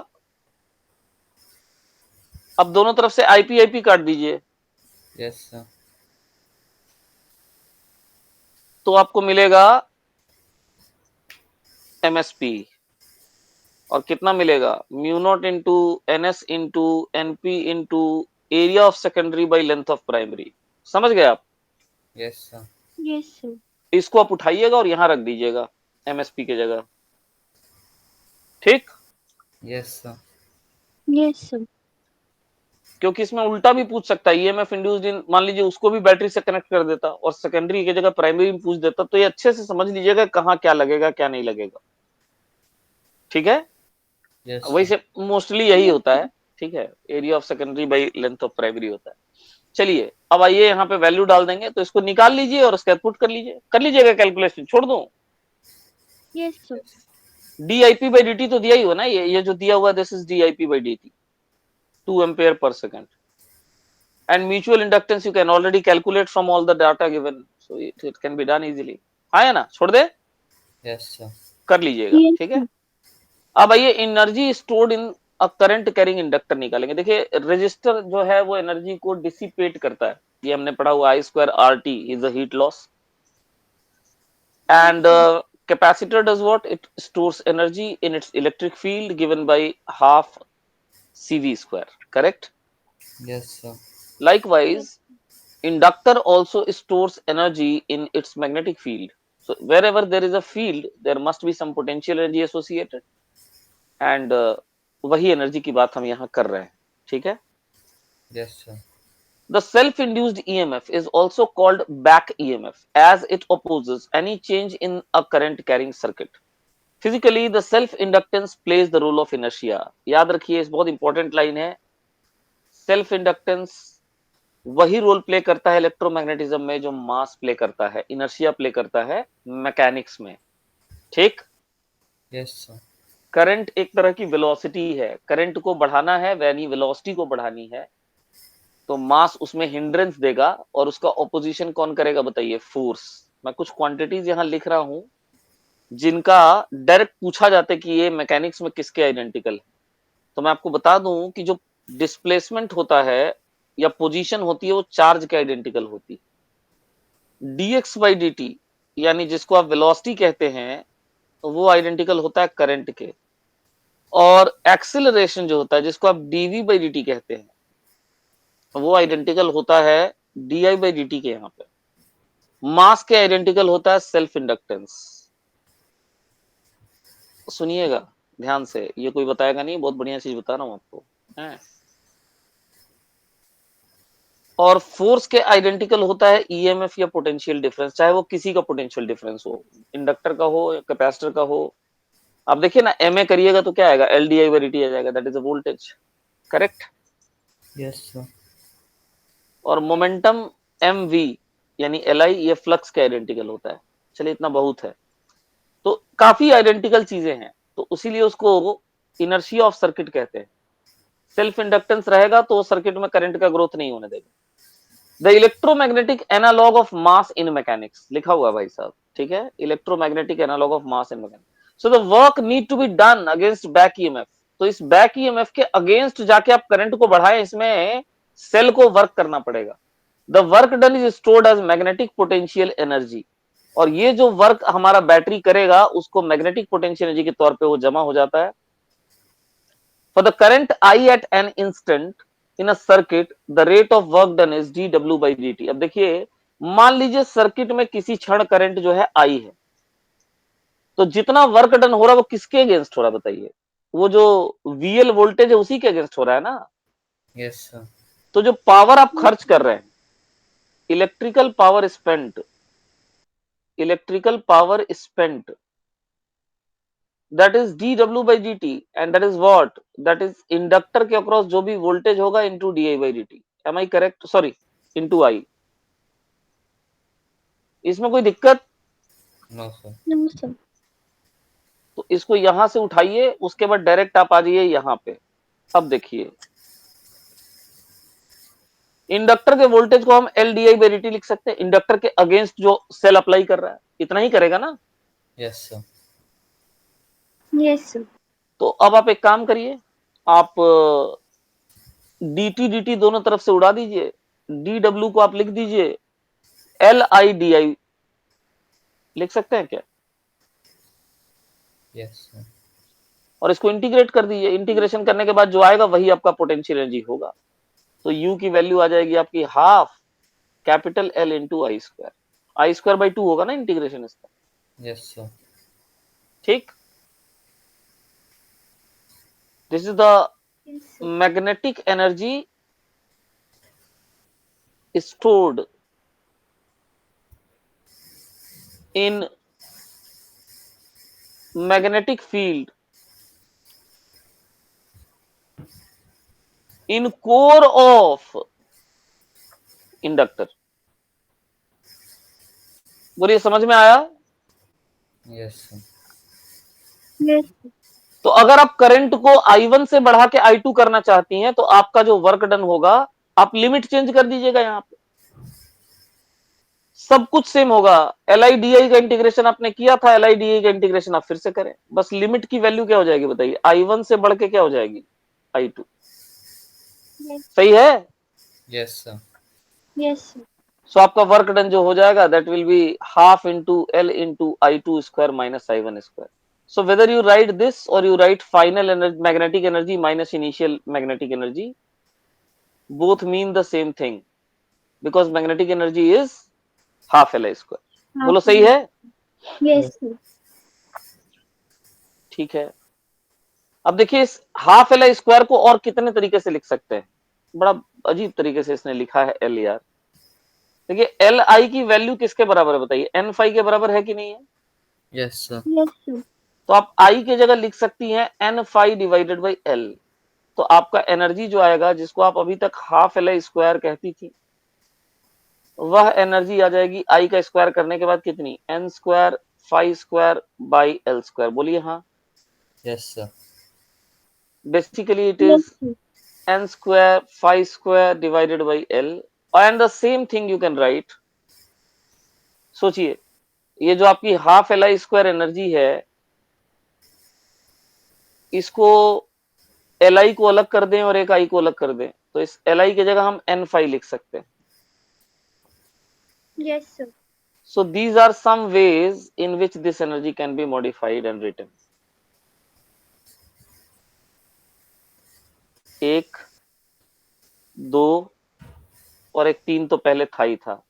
अब दोनों तरफ से IP काट दीजिए। Yes sir. तो आपको मिलेगा MSP, और कितना मिलेगा, mu naught into NS into NP into area of secondary by length of primary. समझ गए आप? Yes sir. Yes sir. इसको आप उठाइएगा और यहां रख दीजिएगा MSP की जगह। ठीक? Yes sir. Yes sir. क्योंकि इसमें उल्टा भी पूछ सकता है, EMF इंड्यूस्ड इन, मान लीजिए उसको भी बैटरी से कनेक्ट कर देता और सेकेंडरी की जगह प्राइमरी में पूछ देता, तो ये अच्छे से समझ लीजिएगा कहां क्या लगेगा क्या नहीं लगेगा। ठीक है? यस वही सर। से मोस्टली यही होता है। ठीक है, area of secondary by length of primary होता है। चलिए अब आइए यहाँ पे वैल्यू डाल देंगे, तो इसको निकाल लीजिए और उसका पुट कर लीजिएगा कैलकुलेशन, छोड़ दो। Yes sir. DIP by dt तो दिया ही हो ना, ये जो दिया हुआ this is DIP by dt, 2 ampere per second. and mutual inductance you can already calculate from all the data given, so it can be done easily। आया ना, छोड़ दे, यस सर। कर लीजिएगा। ठीक है, अब आइए energy stored in a current carrying inductor निकालेंगे। देखिए रेजिस्टर जो है वो एनर्जी को डिसिपेट करता है, ये हमने पढ़ा हुआ I2 RT is the heat loss, and capacitor does what, it stores energy in its electric field given by half CV square, correct? Yes sir. Likewise inductor also stores energy in its magnetic field, so wherever there is a field there must be some potential energy associated, and वही energy की बात हम यहाँ कर रहे हैं। ठीक है, yes sir. the self induced EMF is also called back EMF as it opposes any change in a current carrying circuit। physically the self inductance plays the role of inertia। याद रखिए इस बहुत इंपॉर्टेंट लाइन है, self inductance वही role play करता है electromagnetism में जो मास प्ले करता है, इनर्शिया प्ले करता है मैकेनिक्स में। ठीक, यस सर। करंट एक तरह की वेलोसिटी है, करंट को बढ़ाना है यानी वेलोसिटी को बढ़ानी है, तो मास उसमें हिंड्रेंस देगा और उसका ऑपोजिशन कौन करेगा बताइए, फोर्स। मैं कुछ क्वांटिटीज यहां लिख रहा हूं जिनका डायरेक्ट पूछा जाता है कि ये मैकेनिक्स में किसके आइडेंटिकल है। तो मैं आपको बता दूं कि जो डिस्प्लेसमेंट होता है या पोजीशन होती है वो चार्ज के आइडेंटिकल होती है। dx बाई dt यानी जिसको आप वेलोसिटी कहते हैं, तो वो आइडेंटिकल होता है करंट के। और एक्सिलरेशन जो होता है जिसको आप dv by dt कहते हैं, वो आइडेंटिकल होता है di by dt के। यहाँ पे मास के आइडेंटिकल होता है सेल्फ इंडक्टेंस। सुनिएगा ध्यान से, ये कोई बताएगा नहीं, बहुत बढ़िया चीज बता रहा हूं आपको है। और फोर्स के आइडेंटिकल होता है ईएमएफ या पोटेंशियल डिफरेंस, चाहे वो किसी का पोटेंशियल डिफरेंस हो, इंडक्टर का हो या कैपेसिटर का हो। आप देखिए ना, एमए करिएगा तो क्या आएगा, L D I by D आ जाएगा, that is a voltage, correct. Yes sir. और मोमेंटम एम वी यानी एल आई, ये फ्लक्स के आइडेंटिकल होता है। चलिए इतना बहुत है, तो काफी आइडेंटिकल चीजें हैं, तो इसीलिए उसको इनर्शिया ऑफ सर्किट कहते हैं। सेल्फ इंडक्टेंस रहेगा तो सर्किट में करंट का ग्रोथ नहीं होने देगा। The electromagnetic analog of mass in mechanics लिखा हुआ भाई साहब, ठीक है, electromagnetic analog of mass in mechanics. So the work need to be done against back EMF. तो इस बैक ईएमएफ के अगेंस्ट जाके आप करंट को बढ़ाएं, इसमें सेल को वर्क करना पड़ेगा। The work done is stored as magnetic potential energy. और ये जो वर्क हमारा बैटरी करेगा उसको मैग्नेटिक पोटेंशियल एनर्जी के तौर पे वो जमा हो जाता है। For the current I at an instant in a circuit, the rate of work done is dw by dt। अब देखिए, मान लीजिए सर्किट में किसी क्षण करंट जो है I है, तो जितना वर्क डन हो रहा है वो किसके अगेंस्ट हो रहा है बताइए, वो जो VL वोल्टेज है उसी के अगेंस्ट हो रहा है ना। Yes sir. तो जो पावर आप खर्च कर रहे हैं, electrical power spent, electrical power spent, that is dw by dt, and that is what, that is inductor के अक्रॉस जो भी वोल्टेज होगा into di by dt। am I correct? Sorry, into I। इसमें कोई दिक्कत? No sir. No sir. तो इसको यहां से उठाइए, उसके बाद डायरेक्ट आप आ जाइए यहाँ पे। अब देखिए, इंडक्टर के वोल्टेज को हम L D I by dt लिख सकते हैं, इंडक्टर के अगेंस्ट जो सेल अप्लाई कर रहा है, इतना ही करेगा ना। Yes sir. Yes sir. तो अब आप एक काम करिए, आप dt dt दोनों तरफ से उड़ा दीजिए, dw को आप लिख दीजिए एल आई डी आई, लिख सकते हैं क्या? Yes sir. और इसको इंटीग्रेट कर दीजिए, इंटीग्रेशन करने के बाद जो आएगा वही आपका पोटेंशियल एनर्जी होगा। तो U की वैल्यू आ जाएगी आपकी half capital L into I square, I square by 2 होगा ना इंटीग्रेशन इसका। Yes sir. ठीक, this is the magnetic energy stored in magnetic field in core of inductor। बोलिए समझ में आया? Yes sir. यस। तो अगर आप करंट को I1 से बढ़ा के I2 करना चाहती हैं तो आपका जो वर्क डन होगा, आप लिमिट चेंज कर दीजिएगा, यहां पे सब कुछ सेम होगा। LIDI का इंटीग्रेशन आपने किया था, LIDI का इंटीग्रेशन आप फिर से करें, बस लिमिट की वैल्यू क्या हो जाएगी बताइए, I1 से बढ़ के क्या हो जाएगी, I2। सही है? Yes sir. यस। सो आपका वर्क डन जो हो जाएगा that will be half into L into I2 square minus I1 square. So whether you write this or you write final energy, magnetic energy minus initial magnetic energy, both mean the same thing because magnetic energy is half Li square। बोलो सही है? Yes. ठीक है। अब देखिए, इस half Li square को और कितने तरीके से लिख सकते हैं, बड़ा अजीब तरीके से इसने लिखा है L यार। देखिए Li की वैल्यू किसके बराबर है बताइए, n फाई के बराबर है कि नहीं है? Yes sir. यस। तो आप I की जगह लिख सकती हैं n phi divided by L। तो आपका एनर्जी जो आएगा, जिसको आप अभी तक हाफ Li स्क्वायर कहती थी, वह एनर्जी आ जाएगी I का स्क्वायर करने के बाद कितनी, n square phi square by L square. बोलिए हाँ। Yes sir. Basically it is n square phi square divided by L, and the same thing you can write। सोचिए, ये जो आपकी हाफ Li स्क्वायर एनर्जी है, इसको Li को अलग कर दें और एक I को अलग कर दें, तो इस Li की जगह हम n फाई लिख सकते हैं। Yes sir. So these are some ways in which this energy can be modified and written। 1, 2 और एक 3 तो पहले था ही था।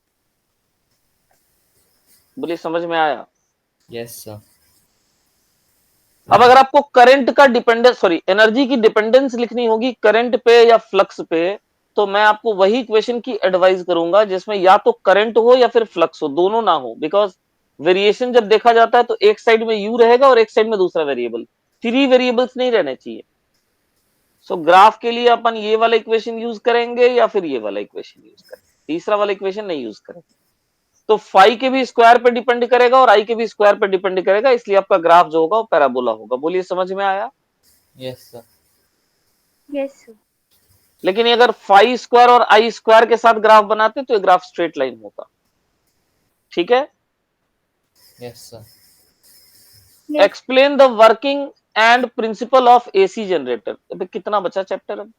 बोलिए समझ में आया? Yes sir. अब अगर आपको करंट का डिपेंडेंस, सॉरी, एनर्जी की डिपेंडेंस लिखनी होगी करंट पे या फ्लक्स पे, तो मैं आपको वही इक्वेशन की एडवाइस करूंगा जिसमें या तो करंट हो या फिर फ्लक्स हो, दोनों ना हो। बिकॉज वेरिएशन जब देखा जाता है तो एक साइड में यू रहेगा और एक साइड में दूसरा वेरिएबल, 3 वेरिएबल्स नहीं रहने चाहिए। सो ग्राफ के लिए अपन ये वाला इक्वेशन यूज करेंगे या फिर ये वाला इक्वेशन यूज करेंगे, तीसरा वाला इक्वेशन नहीं यूज करेंगे। तो फाई के भी स्क्वायर पे डिपेंड करेगा और आई के भी स्क्वायर पे डिपेंड करेगा, इसलिए आपका ग्राफ जो होगा वो पैराबोला होगा। बोलिए समझ में आया? Yes sir. Yes sir. लेकिन अगर फाई स्क्वायर और आई स्क्वायर के साथ ग्राफ बनाते तो ये ग्राफ स्ट्रेट लाइन होता। ठीक है? Yes sir. Explain the working and principle of AC generator. अबे कितना बचा चैप्टर अब?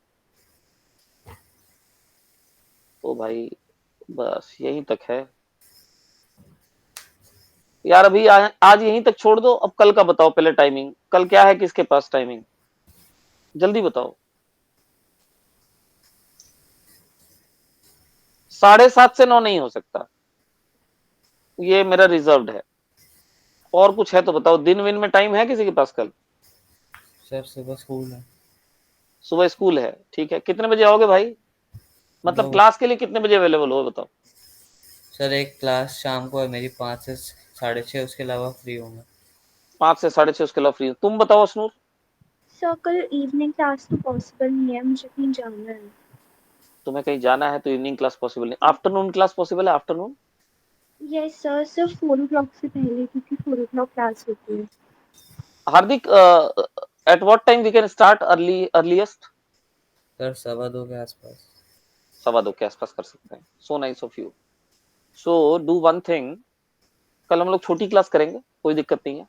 तो भाई बस यहीं तक है यार। अभी आज यहीं तक छोड़ दो। अब कल का बताओ पहले टाइमिंग, कल क्या है किसके पास टाइमिंग, जल्दी बताओ। 7:30 से 9 नहीं हो सकता, ये मेरा रिजर्व्ड है। और कुछ है तो बताओ, दिन विन में टाइम है किसी के पास कल? सर सुबह स्कूल है। सुबह स्कूल है, ठीक है। कितने बजे आओगे भाई? मतलब 2। क्लास के लिए कितने बजे अवेलेबल हो बताओ? सर एक क्लास शाम को है मेरी 5 से 6:30, उसके अलावा फ्री हूँ मैं। 5 से 6:30 उसके अलावा फ्री हो। तुम बताओ अशनूर? सर कल इवनिंग क्लास तो पॉसिबल नहीं है, मुझे कहीं जाना है। तुम्हें कहीं जाना है तो इवनिंग क्लास पॉसिबल नहीं, आफ्टरनून क्लास पॉसिबल है? आफ्टरनून? यस सर, सिर्फ 4 o'clock से पहले, क्योंकि 4 o'clock क्लास होती है। Hardik, at what time we can start earliest? Sir 2:15 के आसपास। 2:15 के आसपास कर सकते हैं। So nice of you. So do one thing, कल हम लोग छोटी क्लास करेंगे, कोई दिक्कत नहीं है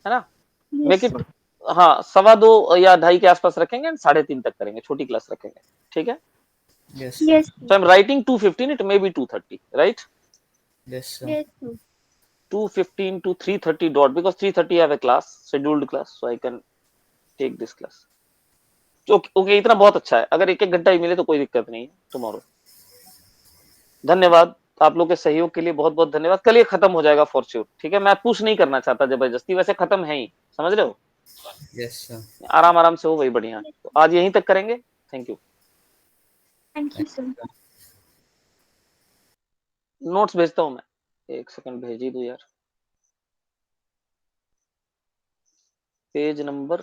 ना? Yes make it, sir. हाँ, 2:15 या 2:30 के आसपास रखेंगे एंड 3:30 तक करेंगे, छोटी क्लास रखेंगे। ठीक है? Yes sir. Yes So sir. I'm writing 2:15, it may be 2:30, right? Yes sir. Yes sir. 2:15 to 3:30 dot, because 3:30 I have a class, scheduled class, so I can take this class. Okay, इतना बहुत अच्छा है। अगर एक एक घंटा ही मिले तो कोई दिक्कत नहीं है टुमारो। धन्यवाद आप लोग के सहयोग के लिए, बहुत बहुत धन्यवाद। कल ये खत्म हो जाएगा फॉर श्योर, ठीक है? मैं पुश नहीं करना चाहता जबरदस्ती, वैसे खत्म है ही, समझ रहे हो? Yes sir. आराम आराम से हो, वही बढ़िया। तो आज यहीं तक करेंगे। Thank you. Thank you sir. Notes भेजता हूँ मैं, एक सेकंड भेज ही दो यार। पेज नंबर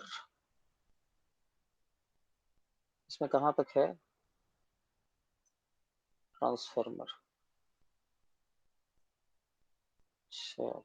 इसमें कहाँ तक है? ट्रांसफार्मर। अच्छा।